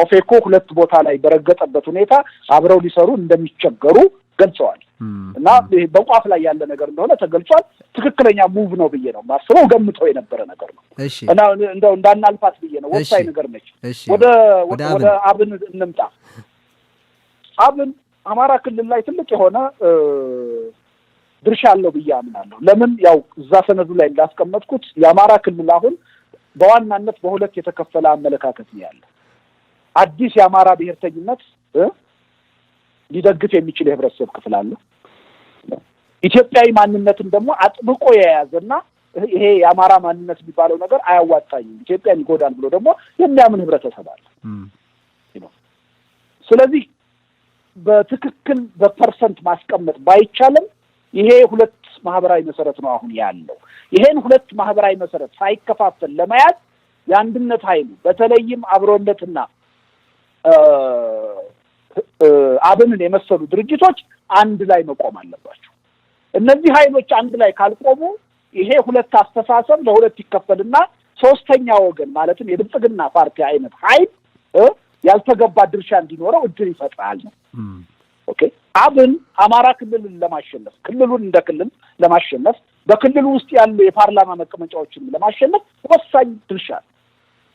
B: ኦፌኮ ሁለት ቦታ ላይ በረገጠበት ሁኔታ አብረው ሊሰሩ እንደሚቸገሩ ገልጸዋል። እና በቋፍ ላይ ያለ ነገር እንደሆነ ተገልጿል። ትክክለኛ ሙቭ ነው ብዬ ነው ማስበው፣ ገምተው የነበረ ነገር ነው። እና እንደው እንዳናልፋት ብዬ ነው። ወሳኝ ነገር ነች። ወደ አብን እንምጣ። አብን አማራ ክልል ላይ ትልቅ የሆነ ድርሻ አለው ብዬ አምናለሁ። ለምን ያው እዛ ሰነዱ ላይ እንዳስቀመጥኩት የአማራ ክልል አሁን በዋናነት በሁለት የተከፈለ አመለካከት ነው ያለው። አዲስ የአማራ ብሔርተኝነት ሊደግፍ የሚችል የህብረተሰብ ክፍል አለ። ኢትዮጵያዊ ማንነትን ደግሞ አጥብቆ የያዘና ይሄ የአማራ ማንነት የሚባለው ነገር አያዋጣኝም፣ ኢትዮጵያን ይጎዳል ብሎ ደግሞ የሚያምን ህብረተሰብ አለ። ስለዚህ በትክክል በፐርሰንት ማስቀመጥ ባይቻልም ይሄ ሁለት ማህበራዊ መሰረት ነው አሁን ያለው። ይሄን ሁለት ማህበራዊ መሰረት ሳይከፋፈል ለመያዝ የአንድነት ኃይሉ በተለይም አብሮነትና አብንን የመሰሉ ድርጅቶች አንድ ላይ መቆም አለባቸው። እነዚህ ኃይሎች አንድ ላይ ካልቆሙ ይሄ ሁለት አስተሳሰብ ለሁለት ይከፈልና ሶስተኛ ወገን ማለትም የብልጽግና ፓርቲ አይነት ኃይል ያልተገባ ድርሻ እንዲኖረው እድል ይፈጥራል ነው። ኦኬ አብን አማራ ክልልን ለማሸነፍ ክልሉን እንደ ክልል ለማሸነፍ በክልሉ ውስጥ ያሉ የፓርላማ መቀመጫዎችን ለማሸነፍ ወሳኝ ድርሻ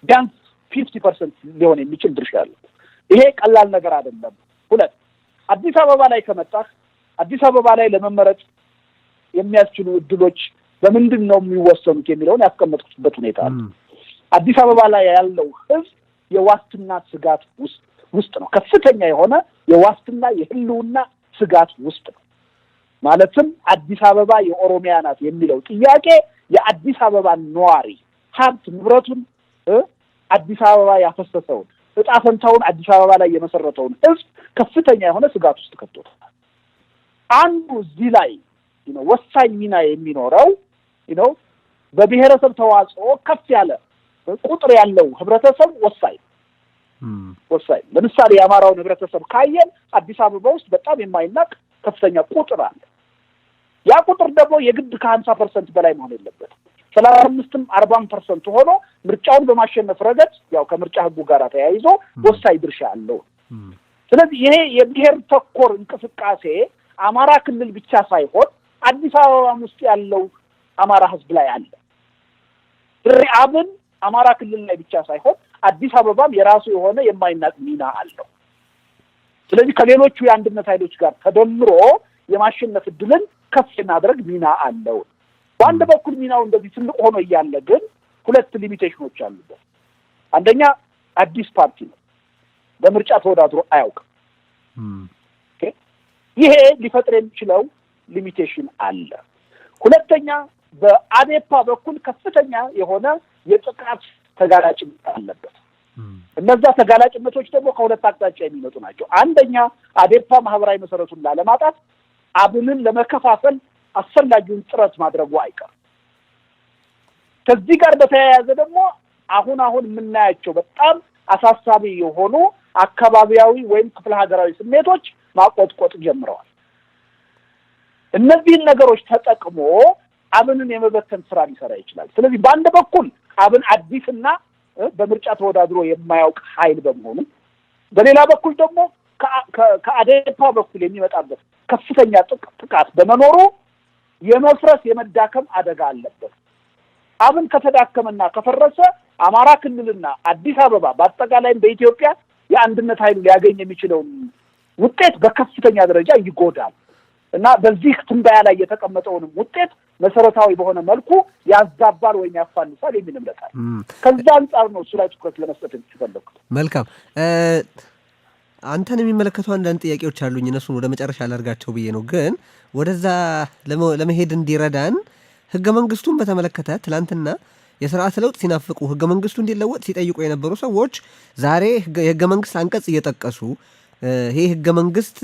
B: ቢያንስ 50% ሊሆን የሚችል ድርሻ አለ። ይሄ ቀላል ነገር አይደለም። ሁለት አዲስ አበባ ላይ ከመጣህ አዲስ አበባ ላይ ለመመረጥ የሚያስችሉ እድሎች በምንድን ነው የሚወሰኑት የሚለውን ያስቀመጥኩበት ሁኔታ አለ። አዲስ አበባ ላይ ያለው ህዝብ የዋስትና ስጋት ውስጥ ነው። ከፍተኛ የሆነ የዋስትና የህልውና ስጋት ውስጥ ነው። ማለትም አዲስ አበባ የኦሮሚያ ናት የሚለው ጥያቄ የአዲስ አበባ ነዋሪ ሀብት ንብረቱን አዲስ አበባ ያፈሰሰውን እጣ ፈንታውን አዲስ አበባ ላይ የመሰረተውን ህዝብ ከፍተኛ የሆነ ስጋት ውስጥ ከቶታል። አንዱ እዚህ ላይ ወሳኝ ሚና የሚኖረው በብሔረሰብ ተዋጽኦ ከፍ ያለ ቁጥር ያለው ህብረተሰብ ወሳኝ። ለምሳሌ የአማራውን ህብረተሰብ ካየን አዲስ አበባ ውስጥ በጣም የማይናቅ ከፍተኛ ቁጥር አለ። ያ ቁጥር ደግሞ የግድ ከ50% በላይ መሆን የለበትም። 35ም 40% ሆኖ ምርጫውን በማሸነፍ ረገድ ያው ከምርጫ ህጉ ጋር ተያይዞ ወሳኝ ድርሻ አለው። ስለዚህ ይሄ የብሔር ተኮር እንቅስቃሴ አማራ ክልል ብቻ ሳይሆን አዲስ አበባ ውስጥ ያለው አማራ ህዝብ ላይ አለ። አብን አማራ ክልል ላይ ብቻ ሳይሆን አዲስ አበባም የራሱ የሆነ የማይናቅ ሚና አለው። ስለዚህ ከሌሎቹ የአንድነት ኃይሎች ጋር ተደምሮ የማሸነፍ እድልን ከፍ የማድረግ ሚና አለው። በአንድ በኩል ሚናው እንደዚህ ትልቅ ሆኖ እያለ ግን ሁለት ሊሚቴሽኖች አሉበት። አንደኛ አዲስ ፓርቲ ነው፣ በምርጫ ተወዳድሮ አያውቅም። ይሄ ሊፈጥር የሚችለው ሊሚቴሽን አለ። ሁለተኛ በአዴፓ በኩል ከፍተኛ የሆነ የጥቃት ተጋላጭነት አለበት። እነዛ ተጋላጭነቶች ደግሞ ከሁለት አቅጣጫ የሚመጡ ናቸው። አንደኛ አዴፓ ማህበራዊ መሰረቱን ላለማጣት አብንን ለመከፋፈል አስፈላጊውን ጥረት ማድረጉ አይቀርም። ከዚህ ጋር በተያያዘ ደግሞ አሁን የምናያቸው በጣም አሳሳቢ የሆኑ አካባቢያዊ ወይም ክፍለ ሀገራዊ ስሜቶች ማቆጥቆጥ ጀምረዋል። እነዚህን ነገሮች ተጠቅሞ አብንን የመበተን ስራ ሊሰራ ይችላል። ስለዚህ በአንድ በኩል አብን አዲስና በምርጫ ተወዳድሮ የማያውቅ ኃይል በመሆኑ፣ በሌላ በኩል ደግሞ ከአዴፓ በኩል የሚመጣበት ከፍተኛ ጥቃት በመኖሩ የመፍረስ የመዳከም አደጋ አለበት። አብን ከተዳከመና ከፈረሰ አማራ ክልልና አዲስ አበባ በአጠቃላይ በኢትዮጵያ የአንድነት ኃይሉ ሊያገኝ የሚችለው ውጤት በከፍተኛ ደረጃ ይጎዳል እና በዚህ ትንበያ ላይ የተቀመጠውን ውጤት መሰረታዊ በሆነ መልኩ ያዛባል ወይም ያፋልሳል የሚል እምነት አለ። ከዛ አንጻር ነው እሱ ላይ ትኩረት ለመስጠት የተፈለኩት።
A: መልካም። አንተን የሚመለከቱ አንዳንድ ጥያቄዎች አሉኝ። እነሱን ወደ መጨረሻ ላድርጋቸው ብዬ ነው። ግን ወደዛ ለመሄድ እንዲረዳን ህገ መንግስቱን በተመለከተ ትላንትና የስርዓት ለውጥ ሲናፍቁ ህገ መንግስቱ እንዲለወጥ ሲጠይቁ የነበሩ ሰዎች ዛሬ የህገ መንግስት አንቀጽ እየጠቀሱ ይሄ ህገ መንግስት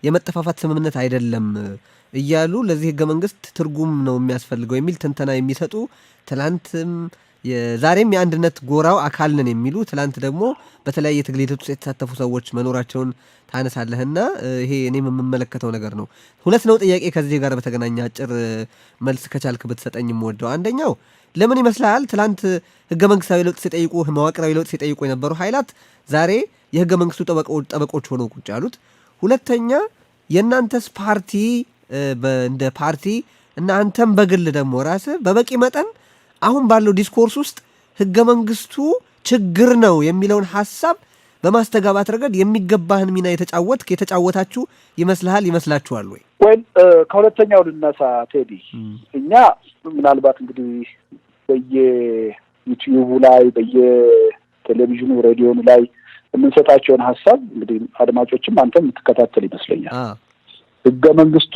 A: የመጠፋፋት ስምምነት አይደለም እያሉ ለዚህ ህገ መንግስት ትርጉም ነው የሚያስፈልገው የሚል ትንተና የሚሰጡ ትላንትም ዛሬም የአንድነት ጎራው አካል ነን የሚሉ ትላንት ደግሞ በተለያየ ትግል ሂደት ውስጥ የተሳተፉ ሰዎች መኖራቸውን ታነሳለህና ይሄ እኔም የምመለከተው ነገር ነው። ሁለት ነው ጥያቄ ከዚህ ጋር በተገናኘ አጭር መልስ ከቻልክ ብትሰጠኝ የምወደው። አንደኛው ለምን ይመስላል ትላንት ህገ መንግስታዊ ለውጥ ሲጠይቁ መዋቅራዊ ለውጥ ሲጠይቁ የነበሩ ኃይላት ዛሬ የህገ መንግስቱ ጠበቆች ሆነው ቁጭ ያሉት? ሁለተኛ የእናንተስ ፓርቲ እንደ ፓርቲ እና አንተም በግል ደግሞ ራስህ በበቂ መጠን አሁን ባለው ዲስኮርስ ውስጥ ህገ መንግስቱ ችግር ነው የሚለውን ሀሳብ በማስተጋባት ረገድ የሚገባህን ሚና የተጫወታችሁ ይመስላችኋል ወይ?
B: ወይም ከሁለተኛው ልነሳ ቴዲ። እኛ ምናልባት እንግዲህ በየዩቲዩቡ ላይ በየቴሌቪዥኑ ሬዲዮኑ ላይ የምንሰጣቸውን ሀሳብ እንግዲህ አድማጮችም አንተ የምትከታተል ይመስለኛል። ህገ መንግስቱ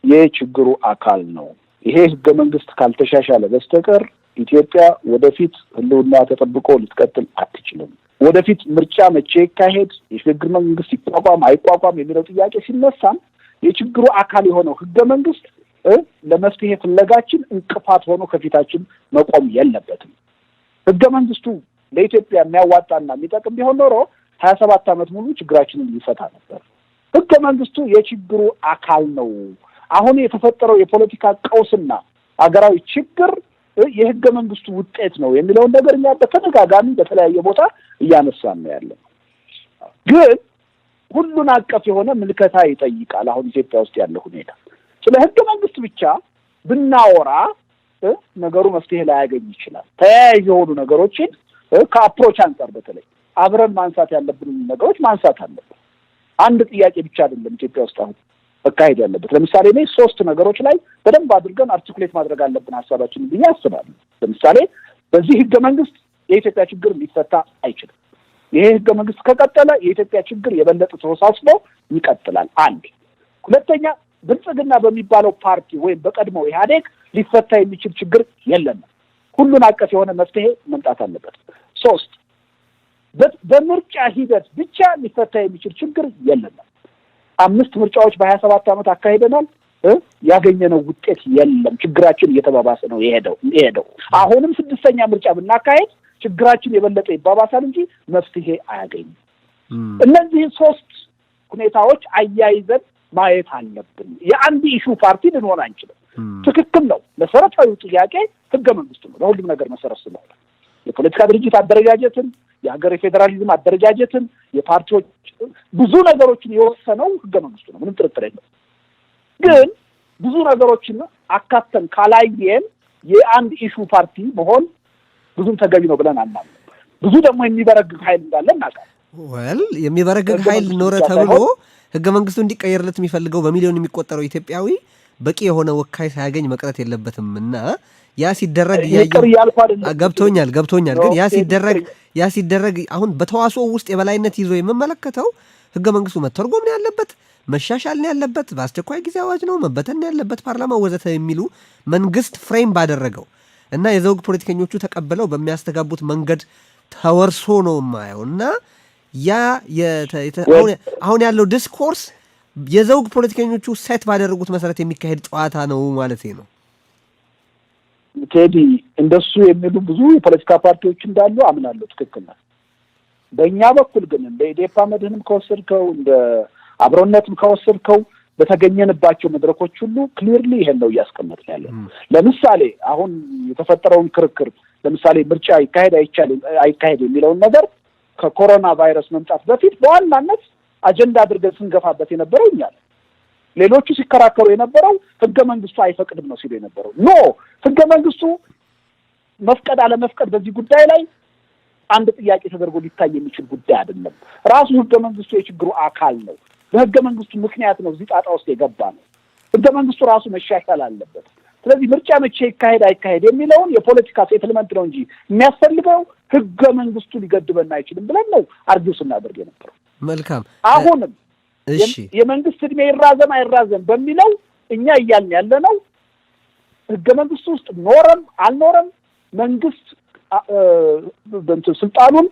B: የችግሩ አካል ነው። ይሄ ህገ መንግስት ካልተሻሻለ በስተቀር ኢትዮጵያ ወደፊት ህልውና ተጠብቆ ልትቀጥል አትችልም። ወደፊት ምርጫ መቼ ይካሄድ፣ የሽግግር መንግስት ይቋቋም አይቋቋም የሚለው ጥያቄ ሲነሳም የችግሩ አካል የሆነው ህገ መንግስት ለመፍትሄ ፍለጋችን እንቅፋት ሆኖ ከፊታችን መቆም የለበትም። ህገ መንግስቱ ለኢትዮጵያ የሚያዋጣና የሚጠቅም ቢሆን ኖሮ 27 ዓመት ሙሉ ችግራችንን ሊፈታ ነበር። ህገ መንግስቱ የችግሩ አካል ነው። አሁን የተፈጠረው የፖለቲካ ቀውስና አገራዊ ችግር የህገ መንግስቱ ውጤት ነው የሚለውን ነገር እኛ በተደጋጋሚ በተለያየ ቦታ እያነሳን ነው ያለው። ግን ሁሉን አቀፍ የሆነ ምልከታ ይጠይቃል። አሁን ኢትዮጵያ ውስጥ ያለው ሁኔታ ስለ ህገ መንግስት ብቻ ብናወራ ነገሩ መፍትሄ ላያገኝ ይችላል። ተያያዥ የሆኑ ነገሮችን ከአፕሮች አንጻር በተለይ አብረን ማንሳት ያለብን ነገሮች ማንሳት አለብን። አንድ ጥያቄ ብቻ አይደለም ኢትዮጵያ ውስጥ አሁን መካሄድ ያለበት። ለምሳሌ እኔ 3 ነገሮች ላይ በደንብ አድርገን አርቲኩሌት ማድረግ አለብን ሀሳባችንን ብዬ አስባለሁ። ለምሳሌ በዚህ ህገ መንግስት የኢትዮጵያ ችግር ሊፈታ አይችልም። ይሄ ህገ መንግስት ከቀጠለ የኢትዮጵያ ችግር የበለጠ ተወሳስቦ ይቀጥላል። አንድ። ሁለተኛ ብልጽግና በሚባለው ፓርቲ ወይም በቀድሞው ኢህአዴግ ሊፈታ የሚችል ችግር የለም። ሁሉን አቀፍ የሆነ መፍትሄ መምጣት አለበት። 3 በምርጫ ሂደት ብቻ ሊፈታ የሚችል ችግር የለም። 5 ምርጫዎች በ27 ዓመት አካሂደናል። ያገኘነው ውጤት የለም። ችግራችን እየተባባሰ ነው የሄደው። አሁንም 6ኛ ምርጫ ብናካሄድ ችግራችን የበለጠ ይባባሳል እንጂ መፍትሄ አያገኝም። እነዚህን 3 ሁኔታዎች አያይዘን ማየት አለብን። የአንድ ኢሹ ፓርቲ ልንሆን አንችልም። ትክክል ነው። መሰረታዊ ጥያቄ ህገ መንግስቱ ነው። ለሁሉም ነገር መሰረት ስለሆነ የፖለቲካ ድርጅት አደረጃጀትን፣ የሀገር የፌዴራሊዝም አደረጃጀትን፣ የፓርቲዎች ብዙ ነገሮችን የወሰነው ህገ መንግስቱ ነው። ምንም ጥርጥር የለም። ግን ብዙ ነገሮችን አካተን ካላየን የአንድ ኢሹ ፓርቲ መሆን ብዙም ተገቢ ነው ብለን አናምንም። ብዙ ደግሞ የሚበረግግ ኃይል እንዳለ እናውቃለን።
A: የሚበረግግ ኃይል ኖረ ተብሎ ህገ መንግስቱ እንዲቀየርለት የሚፈልገው በሚሊዮን የሚቆጠረው ኢትዮጵያዊ በቂ የሆነ ወካይ ሳያገኝ መቅረት የለበትም እና ያ ሲደረግ ገብቶኛል። ግን ያ ሲደረግ አሁን በተዋስኦ ውስጥ የበላይነት ይዞ የምመለከተው ህገ መንግስቱ መተርጎም ነው ያለበት፣ መሻሻል ነው ያለበት፣ በአስቸኳይ ጊዜ አዋጅ ነው መበተን ነው ያለበት፣ ፓርላማ ወዘተ የሚሉ መንግስት ፍሬም ባደረገው እና የዘውግ ፖለቲከኞቹ ተቀበለው በሚያስተጋቡት መንገድ ተወርሶ ነው የማየው እና ያ አሁን ያለው ዲስኮርስ የዘውግ ፖለቲከኞቹ ሴት ባደረጉት መሰረት የሚካሄድ ጨዋታ ነው ማለት ነው።
B: ቴዲ እንደሱ የሚሉ ብዙ የፖለቲካ ፓርቲዎች እንዳሉ አምናለሁ። ትክክል ነው። በእኛ በኩል ግን እንደ ኢዴፓ መድህንም ከወሰድከው እንደ አብሮነትም ከወሰድከው በተገኘንባቸው መድረኮች ሁሉ ክሊርሊ ይሄን ነው እያስቀመጥን ያለው። ለምሳሌ አሁን የተፈጠረውን ክርክር ለምሳሌ ምርጫ አይካሄድ የሚለውን ነገር ከኮሮና ቫይረስ መምጣት በፊት በዋናነት አጀንዳ አድርገን ስንገፋበት የነበረው እኛ ነን። ሌሎቹ ሲከራከሩ የነበረው ህገ መንግስቱ አይፈቅድም ነው ሲሉ የነበረው። ኖ ህገ መንግስቱ መፍቀድ አለመፍቀድ በዚህ ጉዳይ ላይ አንድ ጥያቄ ተደርጎ ሊታይ የሚችል ጉዳይ አይደለም። ራሱ ህገ መንግስቱ የችግሩ አካል ነው። በህገ መንግስቱ ምክንያት ነው እዚህ ጣጣ ውስጥ የገባ ነው። ህገ መንግስቱ ራሱ መሻሻል አለበት። ስለዚህ ምርጫ መቼ ይካሄድ አይካሄድ የሚለውን የፖለቲካ ሴትልመንት ነው እንጂ የሚያስፈልገው ህገ መንግስቱ ሊገድበን አይችልም ብለን ነው አርጊው ስናደርግ የነበረው።
A: መልካም።
B: አሁንም የመንግስት እድሜ ይራዘም አይራዘም በሚለው እኛ እያልን ያለ ነው ህገ መንግስቱ ውስጥ ኖረም አልኖረም መንግስት ስልጣኑን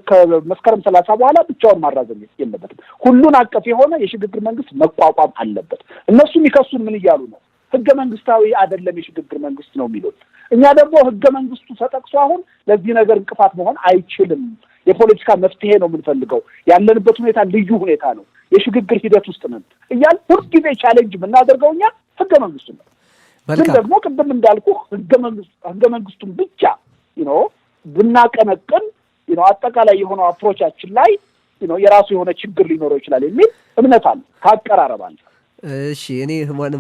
B: ከመስከረም 30 በኋላ ብቻውን ማራዘም የለበትም። ሁሉን አቀፍ የሆነ የሽግግር መንግስት መቋቋም አለበት። እነሱ የሚከሱን ምን እያሉ ነው? ህገ መንግስታዊ አይደለም የሽግግር መንግስት ነው የሚሉት። እኛ ደግሞ ህገ መንግስቱ ተጠቅሶ አሁን ለዚህ ነገር እንቅፋት መሆን አይችልም፣ የፖለቲካ መፍትሄ ነው የምንፈልገው፣ ያለንበት ሁኔታ ልዩ ሁኔታ ነው፣ የሽግግር ሂደት ውስጥ ነን እያል ሁልጊዜ ቻሌንጅ የምናደርገው እኛ ህገ መንግስቱ ነው። ግን ደግሞ ቅድም እንዳልኩ ህገ መንግስቱን ብቻ ብናቀነቅን አጠቃላይ የሆነው አፕሮቻችን ላይ የራሱ የሆነ ችግር ሊኖረው ይችላል የሚል እምነት አለ ካቀራረባል።
A: እሺ እኔ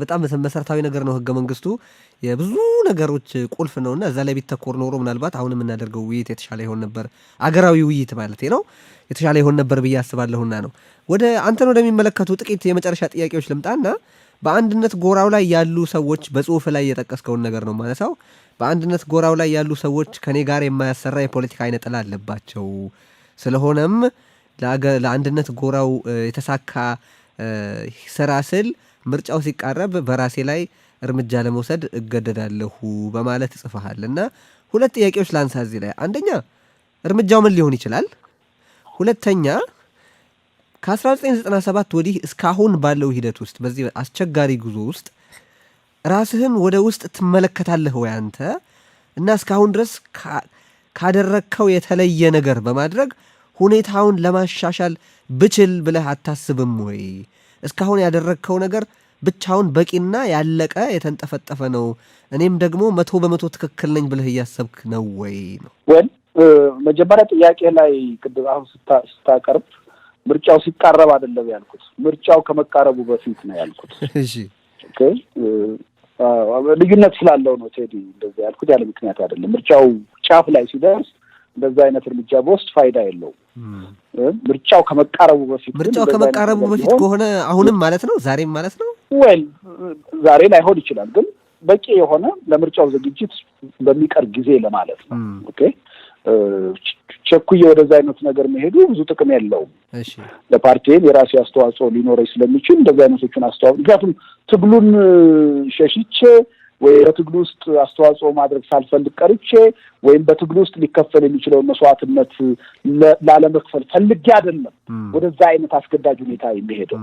A: በጣም መሰረታዊ ነገር ነው ህገ መንግስቱ፣ የብዙ ነገሮች ቁልፍ ነውና እዛ ላይ ቢተኮር ኖሮ ምናልባት አሁን የምናደርገው ውይይት የተሻለ ይሆን ነበር። አገራዊ ውይይት ማለት ነው የተሻለ ይሆን ነበር ብዬ አስባለሁና ነው። ወደ አንተን ወደሚመለከቱ ጥቂት የመጨረሻ ጥያቄዎች ልምጣና በአንድነት ጎራው ላይ ያሉ ሰዎች በጽሁፍ ላይ የጠቀስከውን ነገር ነው ማለሳው። በአንድነት ጎራው ላይ ያሉ ሰዎች ከኔ ጋር የማያሰራ የፖለቲካ አይነ ጥላ አለባቸው። ስለሆነም ለአንድነት ጎራው የተሳካ ስራ ስል ምርጫው ሲቃረብ በራሴ ላይ እርምጃ ለመውሰድ እገደዳለሁ በማለት ጽፈሃል እና ሁለት ጥያቄዎች ላንሳ እዚህ ላይ። አንደኛ እርምጃው ምን ሊሆን ይችላል? ሁለተኛ ከ1997 ወዲህ እስካሁን ባለው ሂደት ውስጥ በዚህ አስቸጋሪ ጉዞ ውስጥ ራስህን ወደ ውስጥ ትመለከታለህ ወይ አንተ? እና እስካሁን ድረስ ካደረግከው የተለየ ነገር በማድረግ ሁኔታውን ለማሻሻል ብችል ብለህ አታስብም ወይ? እስካሁን ያደረግከው ነገር ብቻውን በቂና ያለቀ የተንጠፈጠፈ ነው፣ እኔም ደግሞ 100% ትክክል ነኝ ብለህ እያሰብክ ነው ወይ ነው?
B: መጀመሪያ ጥያቄ ላይ ቅድም አሁን ስታቀርብ ምርጫው ሲቃረብ አይደለም ያልኩት፣ ምርጫው ከመቃረቡ በፊት ነው ያልኩት።
A: እሺ
B: ኦኬ፣ ልዩነት ስላለው ነው ቴዲ እንደዛ ያልኩት፣ ያለ ምክንያት አይደለም። ምርጫው ጫፍ ላይ ሲደርስ እንደዛ አይነት እርምጃ በውስጥ ፋይዳ የለውም። ምርጫው ከመቃረቡ በፊት
A: ከሆነ አሁንም ማለት ነው ዛሬም ማለት ነው
B: ዛሬ ላይሆን ይችላል፣ ግን በቂ የሆነ ለምርጫው ዝግጅት በሚቀር ጊዜ ለማለት ነው። ኦኬ፣ ቸኩዬ ወደዛ አይነት ነገር መሄዱ ብዙ ጥቅም የለውም። ለፓርቲዬም የራሴ አስተዋጽኦ ሊኖረኝ ስለሚችል እንደዛ አይነቶቹን አስተዋጽኦ ምክንያቱም ትግሉን ሸሽቼ ወይ በትግሉ ውስጥ አስተዋጽኦ ማድረግ ሳልፈልግ ቀርቼ ወይም በትግሉ ውስጥ ሊከፈል የሚችለውን መስዋዕትነት ላለመክፈል ፈልጌ አይደለም ወደዛ አይነት አስገዳጅ ሁኔታ የሚሄደው፣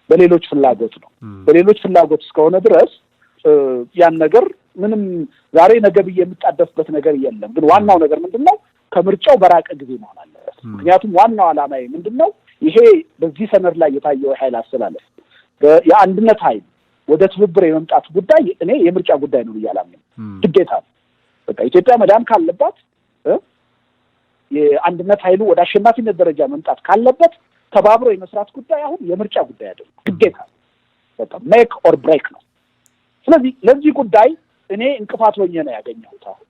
B: በሌሎች ፍላጎት ነው። በሌሎች ፍላጎት እስከሆነ ድረስ ያን ነገር ምንም ዛሬ ነገ ብዬ የምጣደፍበት ነገር የለም። ግን ዋናው ነገር ምንድነው? ከምርጫው በራቀ ጊዜ መሆን አለበት። ምክንያቱም ዋናው ዓላማዬ ምንድነው? ይሄ በዚህ ሰነድ ላይ የታየው ኃይል አስተላለፍ የአንድነት ኃይል ወደ ትብብር የመምጣት ጉዳይ እኔ የምርጫ ጉዳይ ነው ብዬ አላምንም። ግዴታ ነው። በቃ ኢትዮጵያ መዳን ካለባት የአንድነት ኃይሉ ወደ አሸናፊነት ደረጃ መምጣት ካለበት ተባብሮ የመስራት ጉዳይ አሁን የምርጫ ጉዳይ አይደለም፣ ግዴታ ነው። በቃ ሜክ ኦር ብሬክ ነው። ስለዚህ ለዚህ ጉዳይ እኔ እንቅፋት ሆኜ ነው ያገኘሁት አሁን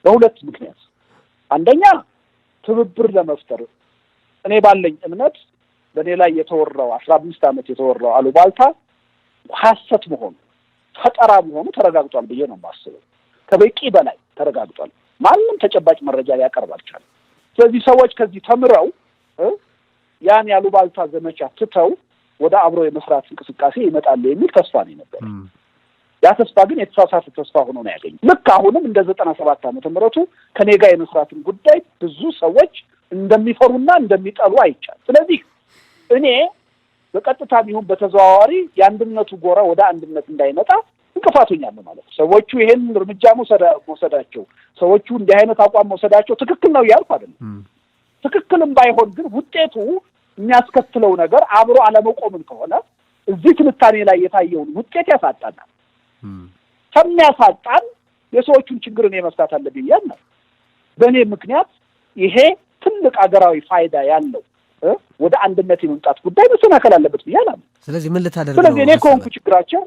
B: በሁለት ምክንያት። አንደኛ ትብብር ለመፍጠር እኔ ባለኝ እምነት በእኔ ላይ የተወራው 15 ዓመት የተወራው አሉባልታ ሐሰት መሆኑ ፈጠራ መሆኑ ተረጋግጧል ብዬ ነው የማስበው። ከበቂ በላይ ተረጋግጧል። ማንም ተጨባጭ መረጃ ሊያቀርብ አልቻለም። ስለዚህ ሰዎች ከዚህ ተምረው ያን ያሉባልታ ዘመቻ ትተው ወደ አብሮ የመስራት እንቅስቃሴ ይመጣሉ የሚል ተስፋ ነው ነበር። ያ ተስፋ ግን የተሳሳተ ተስፋ ሆኖ ነው ያገኘው። ልክ አሁንም እንደ 97 ዓመተ ምህረቱ ከኔ ጋር የመስራትን ጉዳይ ብዙ ሰዎች እንደሚፈሩና እንደሚጠሉ አይቻልም። ስለዚህ እኔ በቀጥታ ቢሆን በተዘዋዋሪ የአንድነቱ ጎራ ወደ አንድነት እንዳይመጣ እንቅፋቶኛለሁ ማለት ነው። ሰዎቹ ይሄን እርምጃ መውሰዳቸው፣ ሰዎቹ እንዲህ አይነት አቋም መውሰዳቸው ትክክል ነው እያልኩ አይደለም። ትክክልም ባይሆን ግን ውጤቱ የሚያስከትለው ነገር አብሮ አለመቆምን ከሆነ እዚህ ትንታኔ ላይ የታየውን ውጤት ያሳጣናል። ከሚያሳጣን የሰዎቹን ችግርን የመፍታት አለብኝ ነው። በእኔ ምክንያት ይሄ ትልቅ አገራዊ ፋይዳ ያለው ወደ አንድነት የመምጣት ጉዳይ መሰናከል አለበት ብዬ አላምንም።
A: ስለዚህ ምን ልታደርግ ነው?
B: ስለዚህ እኔ ከሆንኩ ችግራቸው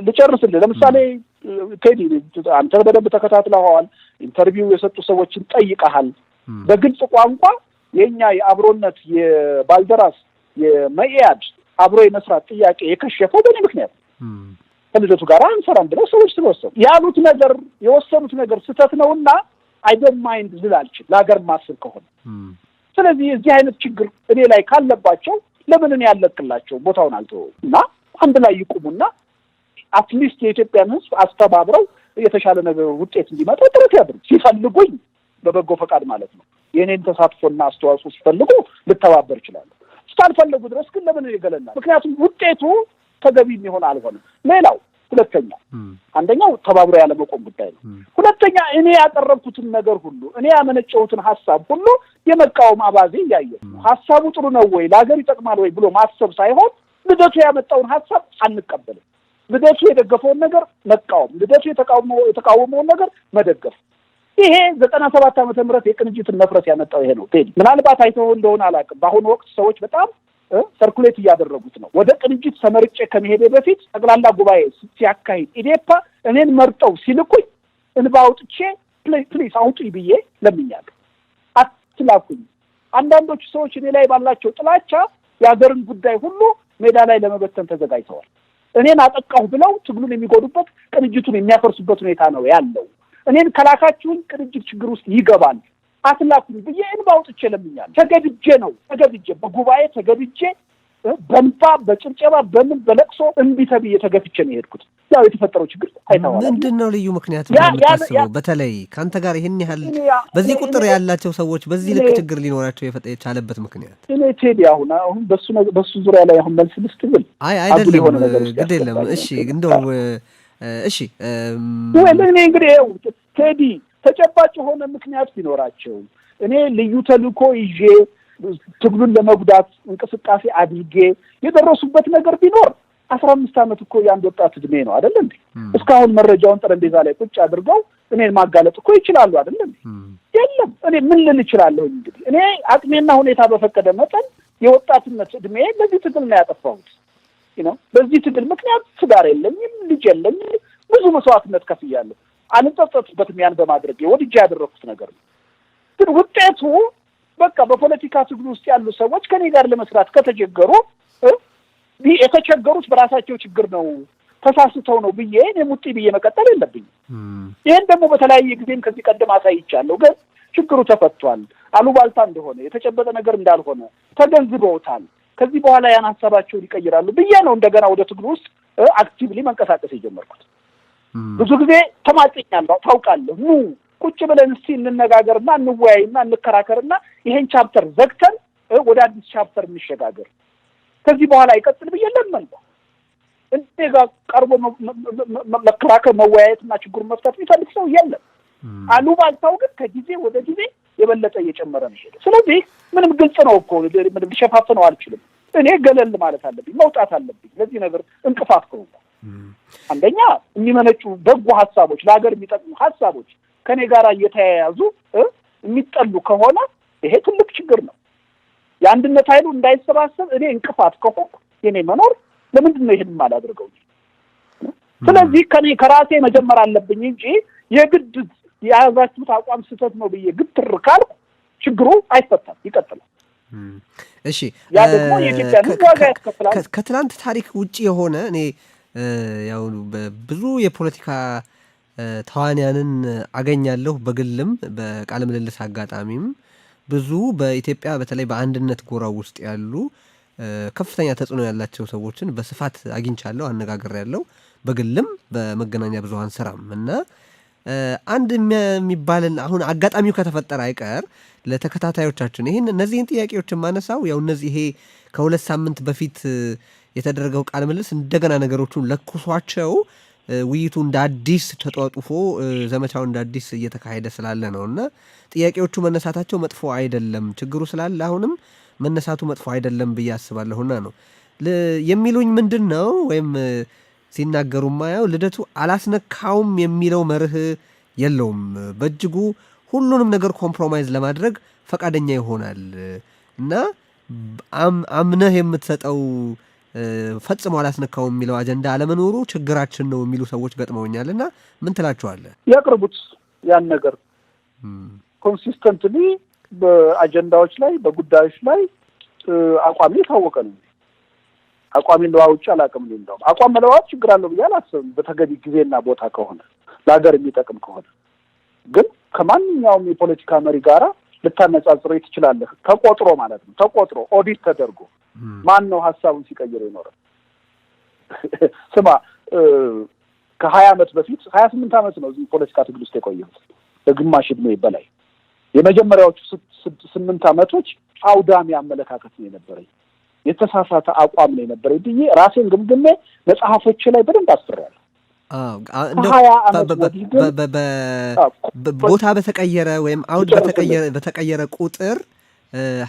B: ልጨርስልህ። ለምሳሌ ቴዲ አንተ በደንብ ተከታትለኸዋል፣ ኢንተርቪው የሰጡ ሰዎችን ጠይቀሃል። በግልጽ ቋንቋ የኛ የአብሮነት የባልደራስ የመኢአድ አብሮ የመስራት ጥያቄ የከሸፈው በእኔ ምክንያት ከልደቱ ጋር አንሰራም ብለው ሰዎች ስለወሰኑ ያሉት ነገር የወሰኑት ነገር ስህተት ነውና አይ ዶንት ማይንድ ልላልችል ለሀገር ማስብ ከሆነ ስለዚህ እዚህ አይነት ችግር እኔ ላይ ካለባቸው ለምን እኔ ያለቅላቸው ቦታውን አልተወው እና አንድ ላይ ይቁሙና አትሊስት የኢትዮጵያን ሕዝብ አስተባብረው የተሻለ ነገር ውጤት እንዲመጣ ጥረት ያድርጉ ሲፈልጉኝ በበጎ ፈቃድ ማለት ነው የኔን ተሳትፎና አስተዋጽኦ ሲፈልጉ ልተባበር ይችላል እስካልፈለጉ ድረስ ግን ለምን ይገለናል ምክንያቱም ውጤቱ ተገቢ የሚሆን አልሆነም ሌላው ሁለተኛ አንደኛው ተባብሮ ያለ መቆም ጉዳይ ነው ሁለተኛ እኔ ያቀረብኩትን ነገር ሁሉ እኔ ያመነጨሁትን ሐሳብ ሁሉ የመቃወም አባዜ ያየ ሐሳቡ ጥሩ ነው ወይ ለሀገር ይጠቅማል ወይ ብሎ ማሰብ ሳይሆን ልደቱ ያመጣውን ሐሳብ አንቀበልም ልደቱ የደገፈውን ነገር መቃወም ልደቱ የተቃወመውን ነገር መደገፍ ይሄ 97 ዓመተ ምህረት የቅንጅትን መፍረስ ያመጣው ይሄ ነው ቴዲ ምናልባት አይተው እንደሆነ አላውቅም በአሁኑ ወቅት ሰዎች በጣም ሰርኩሌት እያደረጉት ነው ወደ ቅንጅት ሰመርጬ ከመሄዴ በፊት ጠቅላላ ጉባኤ ሲያካሂድ ኢዴፓ እኔን መርጠው ሲልኩኝ እንባ አውጥቼ ፕሊዝ አውጡኝ ብዬ ለምኛለሁ አትላኩኝ አንዳንዶቹ ሰዎች እኔ ላይ ባላቸው ጥላቻ የሀገርን ጉዳይ ሁሉ ሜዳ ላይ ለመበተን ተዘጋጅተዋል እኔን አጠቃሁ ብለው ትግሉን የሚጎዱበት ቅንጅቱን የሚያፈርሱበት ሁኔታ ነው ያለው እኔን ከላካችሁኝ ቅንጅት ችግር ውስጥ ይገባል አትላኩኝ ብዬ እንባ አውጥቼ ለምኛለሁ ተገድጄ በጉባኤ ተገድጄ በንባ በጭብጨባ በምን በለቅሶ እንቢ ተብዬ ተገፍቼ ነው የሄድኩት ያው የተፈጠረው ችግር አይተዋል
A: ምንድነው ልዩ ምክንያት ነው በተለይ ካንተ ጋር ይሄን ያህል በዚህ ቁጥር ያላቸው ሰዎች በዚህ ልክ ችግር ሊኖራቸው የቻለበት ምክንያት
B: እኔ ቴዲ አሁን በሱ ዙሪያ ላይ አሁን መልስ ልስጥ ብል
A: አይደለም ግድ የለም እሺ እንደው እሺ
B: እኔ እንግዲህ ቴዲ ተጨባጭ የሆነ ምክንያት ቢኖራቸው እኔ ልዩ ተልእኮ ይዤ ትግሉን ለመጉዳት እንቅስቃሴ አድርጌ የደረሱበት ነገር ቢኖር 15 ዓመት እኮ የአንድ ወጣት እድሜ ነው አይደል እንዴ እስካሁን መረጃውን ጠረጴዛ ላይ ቁጭ አድርገው እኔን ማጋለጥ እኮ ይችላሉ አይደል እንዴ የለም እኔ ምን ልል እችላለሁ እንግዲህ እኔ አቅሜና ሁኔታ በፈቀደ መጠን የወጣትነት እድሜ ለዚህ ትግል ነው ያጠፋሁት በዚህ ትግል ምክንያት ትዳር የለኝም ልጅ የለኝም ብዙ መስዋዕትነት ከፍያለሁ አልጠጠጥበትም ያን በማድረግ ወድጄ ያደረኩት ነገር ነው ግን ውጤቱ በቃ በፖለቲካ ትግል ውስጥ ያሉ ሰዎች ከኔ ጋር ለመስራት ከተቸገሩ የተቸገሩት በራሳቸው ችግር ነው ተሳስተው ነው ብዬ እኔ ሙጢ ብዬ መቀጠል የለብኝም ይሄን ደግሞ በተለያየ ጊዜም ከዚህ ቀደም አሳይቻለሁ ግን ችግሩ ተፈቷል አሉባልታ እንደሆነ የተጨበጠ ነገር እንዳልሆነ ተገንዝበውታል ከዚህ በኋላ ያን ሐሳባቸውን ይቀይራሉ ብዬ ነው እንደገና ወደ ትግል ውስጥ አክቲቭሊ መንቀሳቀስ የጀመርኩት ብዙ ጊዜ ተማጽኛለሁ ታውቃለህ ቁጭ ብለን እስቲ እንነጋገርና እንወያይና እንከራከርና ይሄን ቻፕተር ዘግተን ወደ አዲስ ቻፕተር እንሸጋገር ከዚህ በኋላ ይቀጥል ብዬ ለምንለው እንደጋ ቀርቦ መከራከር መወያየትና ችግሩን መፍታት የሚፈልግ ሰው የለም አሉባልታው ግን ከጊዜ ወደ ጊዜ የበለጠ እየጨመረ ነው ሄደ ስለዚህ ምንም ግልጽ ነው እኮ ምንም ሊሸፋፍነው አልችልም እኔ ገለል ማለት አለብኝ መውጣት አለብኝ ለዚህ ነገር እንቅፋት ከሆነ አንደኛ የሚመነጩ በጎ ሐሳቦች ለሀገር የሚጠቅሙ ሐሳቦች ከኔ ጋር እየተያያዙ የሚጠሉ ከሆነ ይሄ ትልቅ ችግር ነው የአንድነት ኃይሉ እንዳይሰባሰብ እኔ እንቅፋት ከሆንኩ የኔ መኖር ለምንድን ነው ይሄን ማላደርገው ስለዚህ ከራሴ መጀመር አለብኝ እንጂ የግድ የያዛችሁት አቋም ስህተት ነው ብዬ ግትር ካልኩ ችግሩ አይፈታም ይቀጥላል
A: እሺ
B: ያ ደግሞ የኢትዮጵያ ዋጋ ያስከፍላል
A: ከትላንት ታሪክ ውጪ የሆነ እኔ ያው ብዙ የፖለቲካ ተዋንያንን አገኛለሁ በግልም በቃለ ምልልስ አጋጣሚም ብዙ በኢትዮጵያ በተለይ በአንድነት ጎራው ውስጥ ያሉ ከፍተኛ ተጽዕኖ ያላቸው ሰዎችን በስፋት አግኝቻለሁ አነጋግሬያለሁ በግልም በመገናኛ ብዙሃን ስራም እና አንድ የሚባልን አሁን አጋጣሚው ከተፈጠረ አይቀር ለተከታታዮቻችን እነዚህን ጥያቄዎች ማነሳው ያው እነዚህ ይሄ ከሁለት ሳምንት በፊት የተደረገው ቃለ ምልልስ እንደገና ነገሮቹን ለኩሷቸው ውይይቱ እንደ አዲስ ተጧጡፎ ዘመቻው እንደ አዲስ እየተካሄደ ስላለ ነውና ጥያቄዎቹ መነሳታቸው መጥፎ አይደለም ችግሩ ስላለ አሁንም መነሳቱ መጥፎ አይደለም ብዬ አስባለሁና ነው የሚሉኝ ምንድነው ወይም ሲናገሩ ማያው ልደቱ አላስነካውም የሚለው መርህ የለውም በእጅጉ ሁሉንም ነገር ኮምፕሮማይዝ ለማድረግ ፈቃደኛ ይሆናል እና አምነህ የምትሰጠው ፈጽሞ አላስነካውም የሚለው አጀንዳ አለመኖሩ ችግራችን ነው የሚሉ ሰዎች ገጥመውኛልና ምን ትላቸዋለህ?
B: ያቅርቡት ያን ነገር ኮንሲስተንትሊ በአጀንዳዎች ላይ በጉዳዮች ላይ አቋሜ ታወቀ ነው። አቋሜን ለዋውጭ አላውቅም። እንደውም አቋም መለዋወጥ ችግር አለው ብዬ አላስብም፣ በተገቢ ጊዜና ቦታ ከሆነ ለሀገር የሚጠቅም ከሆነ። ግን ከማንኛውም የፖለቲካ መሪ ጋራ ልታነጻጽረው ትችላለህ። ተቆጥሮ ማለት ነው። ተቆጥሮ ኦዲት ተደርጎ ማን ነው ሀሳቡን ሲቀይር የኖረ? ስማ ከ20 ዓመት በፊት 28 ዓመት ነው እዚህ ፖለቲካ ትግል ውስጥ የቆየሁት፣ በግማሽ ዕድሜ በላይ። የመጀመሪያዎቹ 8 ዓመቶች አውዳሚ አመለካከት ነው የነበረኝ፣ የተሳሳተ አቋም ነው የነበረኝ ብዬ ራሴን ግምግሜ መጽሐፎች ላይ በደንብ አስፍሬያለሁ።
A: ቦታ በተቀየረ ወይም አውድ በተቀየረ ቁጥር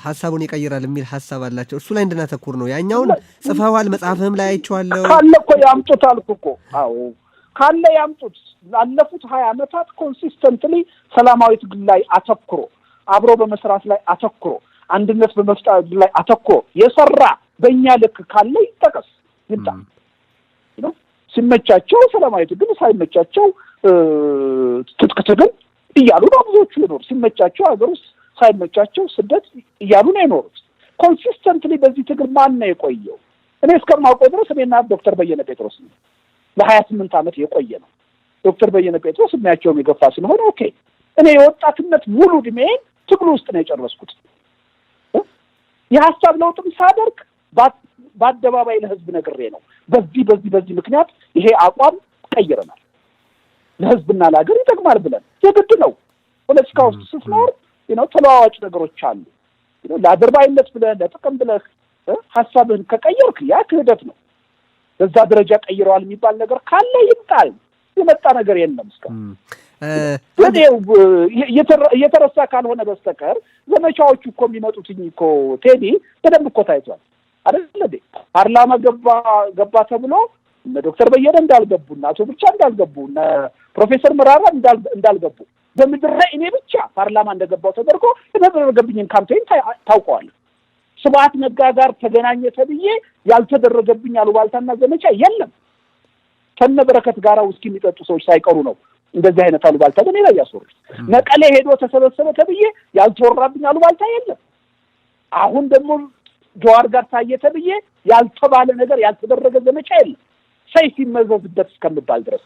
A: ሀሳቡን ይቀይራል የሚል ሀሳብ አላቸው። እሱ ላይ እንድናተኩር ነው። ያኛውን ጽፈዋል፣ መጽሐፍህም ላይ አይቼዋለሁ።
B: ካለ እኮ ያምጡት አልኩ እኮ። አዎ ካለ ያምጡት። ላለፉት 20 ዓመታት ኮንሲስተንትሊ ሰላማዊ ትግል ላይ አተኩሮ፣ አብሮ በመስራት ላይ አተኩሮ፣ አንድነት በመፍጠር ላይ አተኩሮ የሰራ በእኛ ልክ ካለ ይጠቀስ ይምጣ። ሲመቻቸው ሰላማዊ ትግል፣ ሳይመቻቸው ትጥቅ ትግል እያሉ ነው ብዙዎቹ የኖሩ። ሲመቻቸው ሀገር ውስጥ፣ ሳይመቻቸው ስደት እያሉ ነው የኖሩት። ኮንሲስተንትሊ በዚህ ትግል ማን ነው የቆየው? እኔ እስከማውቀው ድረስ እኔና ዶክተር በየነ ጴጥሮስ ነው። ለ28 ዓመት የቆየ ነው። ዶክተር በየነ ጴጥሮስ እድሜያቸውም የገፋ ስለሆነ ኦኬ። እኔ የወጣትነት ሙሉ እድሜን ትግሉ ውስጥ ነው የጨረስኩት። የሀሳብ ለውጥም ሳደርግ በአደባባይ ለህዝብ ነግሬ ነው። በዚህ ምክንያት ይሄ አቋም ቀይረናል፣ ለህዝብና ለሀገር ይጠቅማል ብለን። የግድ ነው። ፖለቲካ ውስጥ ስትኖር ተለዋዋጭ ነገሮች አሉ። ለአድርባይነት ብለህ ለጥቅም ብለህ ሀሳብህን ከቀየርክ ያ ክህደት ነው። በዛ ደረጃ ቀይረዋል የሚባል ነገር ካለ ይምጣል። የመጣ ነገር የለም እስካሁን። እየተረሳ ካልሆነ በስተቀር ዘመቻዎቹ እኮ የሚመጡትኝ እኮ ቴዲ በደንብ እኮ ታይቷል አይደል እንዴ? ፓርላማ ገባ ተብሎ እነ ዶክተር በየነ እንዳልገቡ እና አቶ ብቻ እንዳልገቡ እና ፕሮፌሰር መራራ እንዳልገቡ በምድር ላይ እኔ ብቻ ፓርላማ እንደገባው ተደርጎ የተደረገብኝን ካምፔን ታውቀዋለህ። ስብሐት ነጋ ጋር ተገናኘ ተብዬ ያልተደረገብኝ አሉባልታና ዘመቻ የለም። ከነበረከት ጋራ ውስኪ የሚጠጡ ሰዎች ሳይቀሩ ነው እንደዚህ አይነት አሉባልታ በእኔ ላይ ያስወሩት። መቀሌ ሄዶ ተሰበሰበ ተብዬ ያልተወራብኝ አሉባልታ የለም። አሁን ደግሞ ጀዋር ጋር ታየ ተብዬ ያልተባለ ነገር ያልተደረገ ዘመቻ የለም። ሰይፍ ይመዘዝበት እስከምባል ድረስ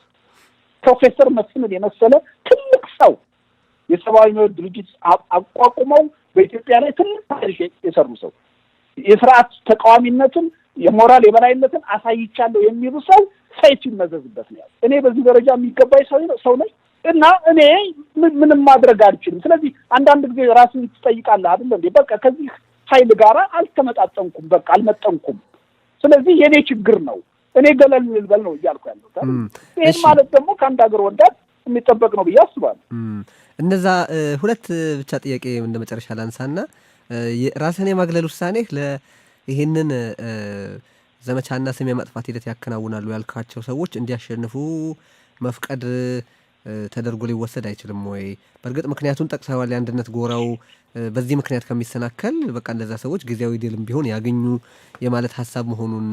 B: ፕሮፌሰር መስፍንን የመሰለ ትልቅ ሰው የሰብአዊ መብት ድርጅት አቋቁመው በኢትዮጵያ ላይ ትልቅ ታሪክ የሰሩ ሰው የስርዓት ተቃዋሚነትን የሞራል የበላይነትን አሳይቻለሁ የሚሉ ሰው ሰይፍ ይመዘዝበት ነው። እኔ በዚህ ደረጃ የሚገባኝ ሰው ነኝ እና እኔ ምንም ማድረግ አልችልም። ስለዚህ አንዳንድ ጊዜ ራስን ትጠይቃለህ አይደል እንዴ? በቃ ከዚህ ኃይል ጋር አልተመጣጠንኩም፣ በቃ አልመጠንኩም። ስለዚህ የኔ ችግር ነው፣ እኔ ገለል ልበል ነው እያልኩ ያለሁት። ይሄን ማለት ደግሞ ከአንድ ሀገር ወዳድ የሚጠበቅ ነው ብዬ አስባለሁ።
A: እነዛ ሁለት ብቻ ጥያቄ እንደ መጨረሻ ላንሳና ራስን የማግለል ውሳኔህ ይህንን ዘመቻና ስም የማጥፋት ሂደት ያከናውናሉ ያልካቸው ሰዎች እንዲያሸንፉ መፍቀድ ተደርጎ ሊወሰድ አይችልም ወይ? በእርግጥ ምክንያቱን ጠቅሰዋል። የአንድነት ጎራው በዚህ ምክንያት ከሚሰናከል በቃ እንደዛ ሰዎች ጊዜያዊ ድልም ቢሆን ያገኙ የማለት ሀሳብ መሆኑን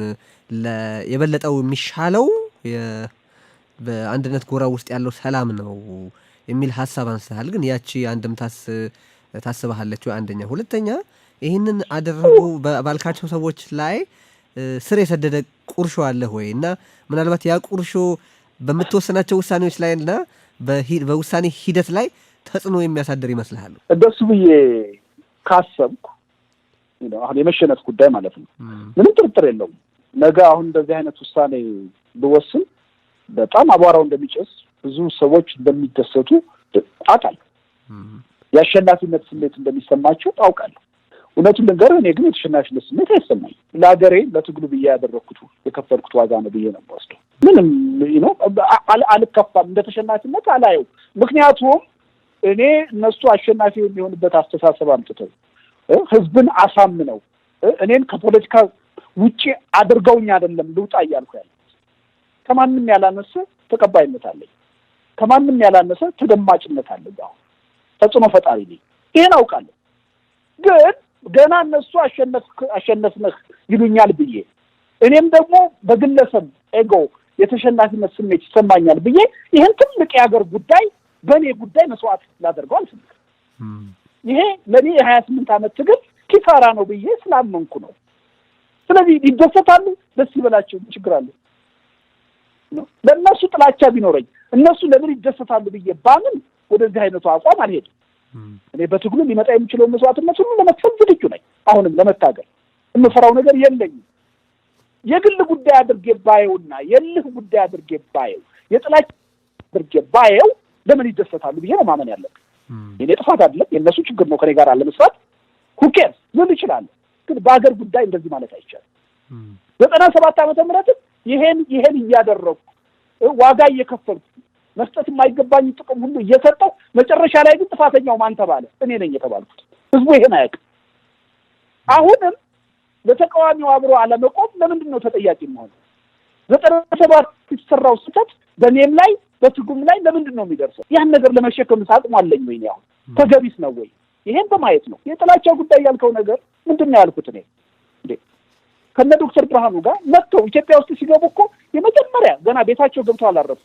A: የበለጠው የሚሻለው በአንድነት ጎራው ውስጥ ያለው ሰላም ነው የሚል ሀሳብ አንስተሃል። ግን ያቺ አንድም ታስበሃለች ወይ? አንደኛ። ሁለተኛ ይህንን አደረጉ ባልካቸው ሰዎች ላይ ስር የሰደደ ቁርሾ አለህ ወይ? እና ምናልባት ያ ቁርሾ በምትወሰናቸው ውሳኔዎች ላይ እና በውሳኔ ሂደት ላይ ተጽዕኖ የሚያሳድር ይመስልሃል?
B: እንደሱ ብዬ ካሰብኩ አሁን የመሸነፍ ጉዳይ ማለት ነው፣ ምንም ጥርጥር የለውም። ነገ አሁን እንደዚህ አይነት ውሳኔ ብወስን በጣም አቧራው እንደሚጨስ፣ ብዙ ሰዎች እንደሚደሰቱ አውቃለሁ። የአሸናፊነት ስሜት እንደሚሰማቸው አውቃለሁ። እውነቱን ልንገርህ፣ እኔ ግን የተሸናፊነት ስሜት አይሰማኝ። ለሀገሬ ለትግሉ ብዬ ያደረግኩት የከፈልኩት ዋጋ ነው ብዬ ነው የምወስደው። ምንም አልከፋም፣ እንደ ተሸናፊነት አላየው። ምክንያቱም እኔ እነሱ አሸናፊ የሚሆንበት አስተሳሰብ አምጥተው ህዝብን አሳምነው እኔን ከፖለቲካ ውጪ አድርገውኝ አይደለም ልውጣ እያልኩ ያለ። ከማንም ያላነሰ ተቀባይነት አለኝ፣ ከማንም ያላነሰ ተደማጭነት አለኝ። አሁን ተጽዕኖ ፈጣሪ ነኝ፣ ይሄን አውቃለሁ። ግን ገና እነሱ አሸነፍነህ ይሉኛል ብዬ እኔም ደግሞ በግለሰብ ኤጎ የተሸናፊነት ስሜት ይሰማኛል ብዬ ይህን ትልቅ የሀገር ጉዳይ በእኔ ጉዳይ መስዋዕት ላደርገው አልፈልግም። ይሄ ለኔ የ28 ዓመት ትግል ኪሳራ ነው ብዬ ስላመንኩ ነው። ስለዚህ ይደሰታሉ፣ ደስ ይበላቸው፣ ችግር አለ ነው። ለነሱ ጥላቻ ቢኖረኝ እነሱ ለምን ይደሰታሉ ብዬ ባምን ወደዚህ አይነቱ አቋም አልሄድም። እኔ በትግሉ ሊመጣ የሚችለው መስዋዕትነት ሁሉ ለመክፈል ዝግጁ ነኝ። አሁንም ለመታገል የምፈራው ነገር የለኝም። የግል ጉዳይ አድርጌ ባየውና የልህ ጉዳይ አድርጌ ባየው የጥላቻ አድርጌ ባየው ለምን ይደሰታሉ ብዬ ነው ማመን ያለብኝ። የኔ ጥፋት አይደለም፣ የነሱ ችግር ነው። ከኔ ጋር አለመስራት ሁኬር ምን ይችላል። ግን በአገር ጉዳይ እንደዚህ ማለት አይቻልም። 97 ዓመተ ምህረት ይሄን እያደረኩ ዋጋ እየከፈልኩ መስጠት የማይገባኝ ጥቅም ሁሉ እየሰጠው መጨረሻ ላይ ግን ጥፋተኛው ማን ተባለ? እኔ ነኝ የተባልኩት። ህዝቡ ይሄን አያውቅም። አሁንም ለተቃዋሚው አብሮ አለመቆም ለምንድን ነው ተጠያቂ መሆን? 97 ሲሰራው ስህተት በኔም ላይ በትጉም ላይ ለምንድን ነው የሚደርሰው? ያን ነገር ለመሸከም አቅሙ አለኝ ወይ? አሁን ተገቢስ ነው ወይ? ይሄን በማየት ነው። የጥላቻ ጉዳይ ያልከው ነገር ምንድን ነው ያልኩት እኔ እንዴ ከነ ዶክተር ብርሃኑ ጋር መጥተው ኢትዮጵያ ውስጥ ሲገቡ እኮ የመጀመሪያ ገና ቤታቸው ገብተው አላረፉ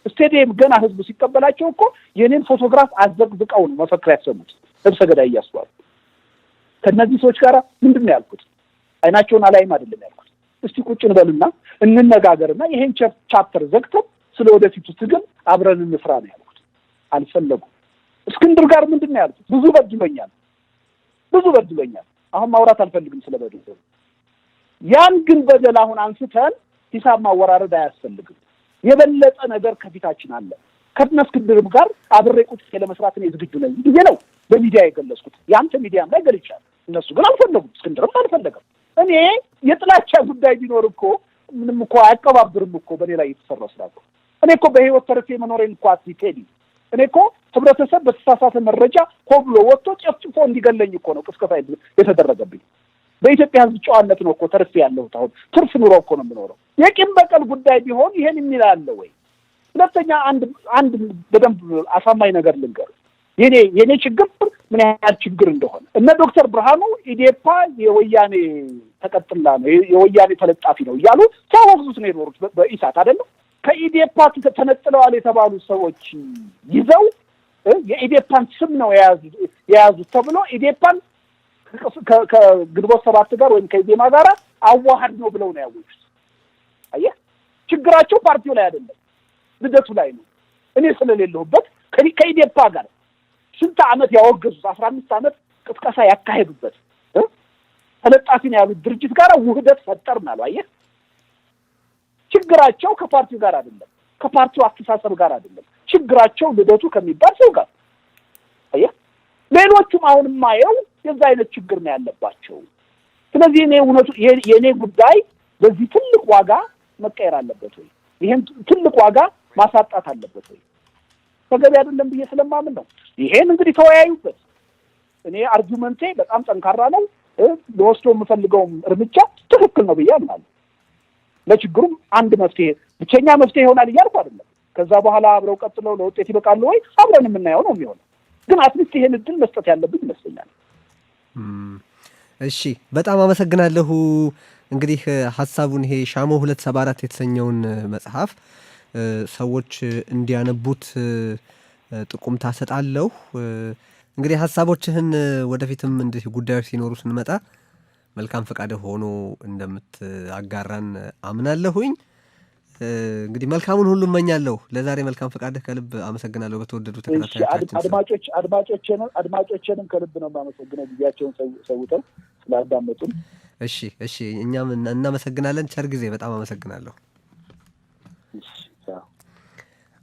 B: ስቴዲየም ገና ህዝቡ ሲቀበላቸው እኮ የኔን ፎቶግራፍ አዘቅዝቀው ነው መፈክር ያሰሙት ልብሰ ገዳይ እያስባሉ። ከነዚህ ሰዎች ጋር ምንድን ነው ያልኩት? አይናቸውን አላይም አይደለም ያልኩት። እስቲ ቁጭ እንበልና እንነጋገርና ይሄን ቻፕተር ዘግተን ስለ ወደፊቱ ትግል አብረን እንስራ ነው ያልኩት። አልፈለጉም። እስክንድር ጋር ምንድን ነው ያልኩት? ብዙ በድሎኛል። አሁን ማውራት አልፈልግም ስለ በደሉ። ያን ግን በደል አሁን አንስተን ሂሳብ ማወራረድ አያስፈልግም። የበለጠ ነገር ከፊታችን አለ። ከነ እስክንድርም ጋር አብሬ ቁጭ ለመስራት እኔ ዝግጁ ነኝ ብዬ ነው በሚዲያ የገለጽኩት። ያንተ ሚዲያም ላይ ገልጫለሁ። እነሱ ግን አልፈለጉም። እስክንድርም አልፈለገም። እኔ የጥላቻ ጉዳይ ቢኖር እኮ ምንም እኮ አያቀባብርም እኮ በኔ ላይ የተሰራ ስራ እኮ። እኔ እኮ በህይወት ተርፌ መኖሬን እኮ አትቴዲ። እኔ እኮ ህብረተሰብ በተሳሳተ መረጃ ሆብሎ ወጥቶ ጨፍጭፎ እንዲገለኝ እኮ ነው ቅስቀሳ የተደረገብኝ። በኢትዮጵያ ህዝብ ጨዋነት ነው እኮ ተርፌ ያለሁት። አሁን ትርፍ ኑሮ እኮ ነው የምኖረው። የቂም በቀል ጉዳይ ቢሆን ይሄን የሚል አለ ወይ? ሁለተኛ አንድ በደንብ አሳማኝ ነገር ልንገር። የኔ ችግር ምን ያህል ችግር እንደሆነ እነ ዶክተር ብርሃኑ ኢዴፓ የወያኔ ተቀጥላ ነው የወያኔ ተለጣፊ ነው እያሉ ሲያወግዙት ነው የኖሩት በኢሳት አይደለም። ከኢዴፓ ተነጥለዋል የተባሉ ሰዎች ይዘው የኢዴፓን ስም ነው የያዙት ተብሎ ኢዴፓን ከግንቦት ሰባት ጋር ወይም ከኢዜማ ጋር አዋሃድ ነው ብለው ነው ያወጁት። አየህ፣ ችግራቸው ፓርቲው ላይ አይደለም ልደቱ ላይ ነው። እኔ ስለሌለሁበት ከኢዴፓ ጋር ስንት ዓመት ያወገዙት 15 ዓመት ቅስቀሳ ያካሄዱበት ተለጣፊ ነው ያሉት ድርጅት ጋር ውህደት ፈጠርን አሉ። አየህ፣ ችግራቸው ከፓርቲው ጋር አይደለም፣ ከፓርቲው አስተሳሰብ ጋር አይደለም። ችግራቸው ልደቱ ከሚባል ሰው ጋር። አየህ፣ ሌሎቹም አሁን ማየው የዛ አይነት ችግር ነው ያለባቸው። ስለዚህ እኔ እውነቱ የኔ ጉዳይ በዚህ ትልቅ ዋጋ መቀየር አለበት ወይ? ይሄን ትልቅ ዋጋ ማሳጣት አለበት ወይ? ተገቢ አይደለም ብዬ ስለማምን ነው። ይሄን እንግዲህ ተወያዩበት። እኔ አርጊውመንቴ በጣም ጠንካራ ነው። ለወስዶ የምፈልገውም እርምጃ ትክክል ነው ብዬ አምናለሁ። ለችግሩም አንድ መፍትሄ ብቸኛ መፍትሄ ይሆናል እያልኩ አይደለም። ከዛ በኋላ አብረው ቀጥለው ለውጤት ይበቃሉ ወይ አብረን የምናየው ነው የሚሆነው። ግን አትሊስት ይሄን እድል መስጠት ያለብኝ ይመስለኛል።
A: እሺ፣ በጣም አመሰግናለሁ። እንግዲህ ሀሳቡን ይሄ ሻሞ 274 የተሰኘውን መጽሐፍ ሰዎች እንዲያነቡት ጥቁምታ ሰጣለሁ። እንግዲህ ሀሳቦችህን ወደፊትም እንዲህ ጉዳዮች ሲኖሩ ስንመጣ መልካም ፈቃድ ሆኖ እንደምትአጋራን አምናለሁኝ። እንግዲህ መልካሙን ሁሉ እመኛለሁ። ለዛሬ መልካም ፈቃድህ ከልብ አመሰግናለሁ። በተወደዱ ተከታታዮቻችን
B: አድማጮችንም ከልብ ነው የማመሰግነው ጊዜያቸውን ሰውተው ስላዳመጡን።
A: እሺ እኛም እናመሰግናለን። ቸር ጊዜ። በጣም አመሰግናለሁ።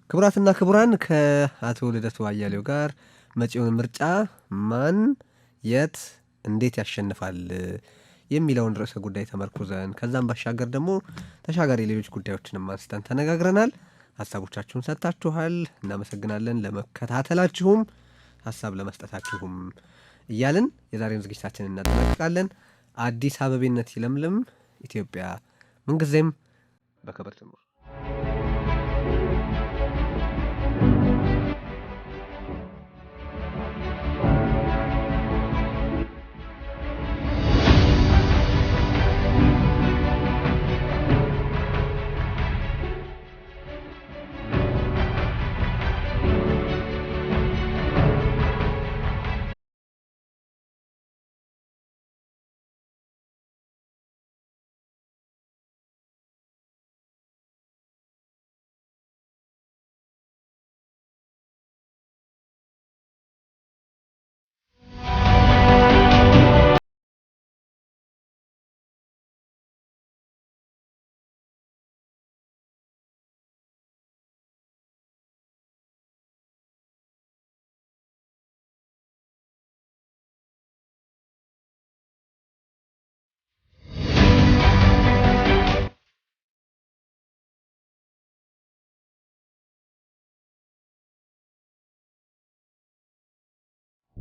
A: ክቡራትና ክቡራን ከአቶ ልደቱ አያሌው ጋር መጪውን ምርጫ ማን የት እንዴት ያሸንፋል የሚለውን ርዕሰ ጉዳይ ተመርኩዘን ከዛም ባሻገር ደግሞ ተሻጋሪ ሌሎች ጉዳዮችንም አንስተን ተነጋግረናል። ሀሳቦቻችሁን ሰጥታችኋል። እናመሰግናለን። ለመከታተላችሁም ሀሳብ ለመስጠታችሁም እያልን የዛሬውን ዝግጅታችንን እናጠናቅቃለን። አዲስ አበቤነት ይለምልም። ኢትዮጵያ ምንጊዜም በክብር ትኑር።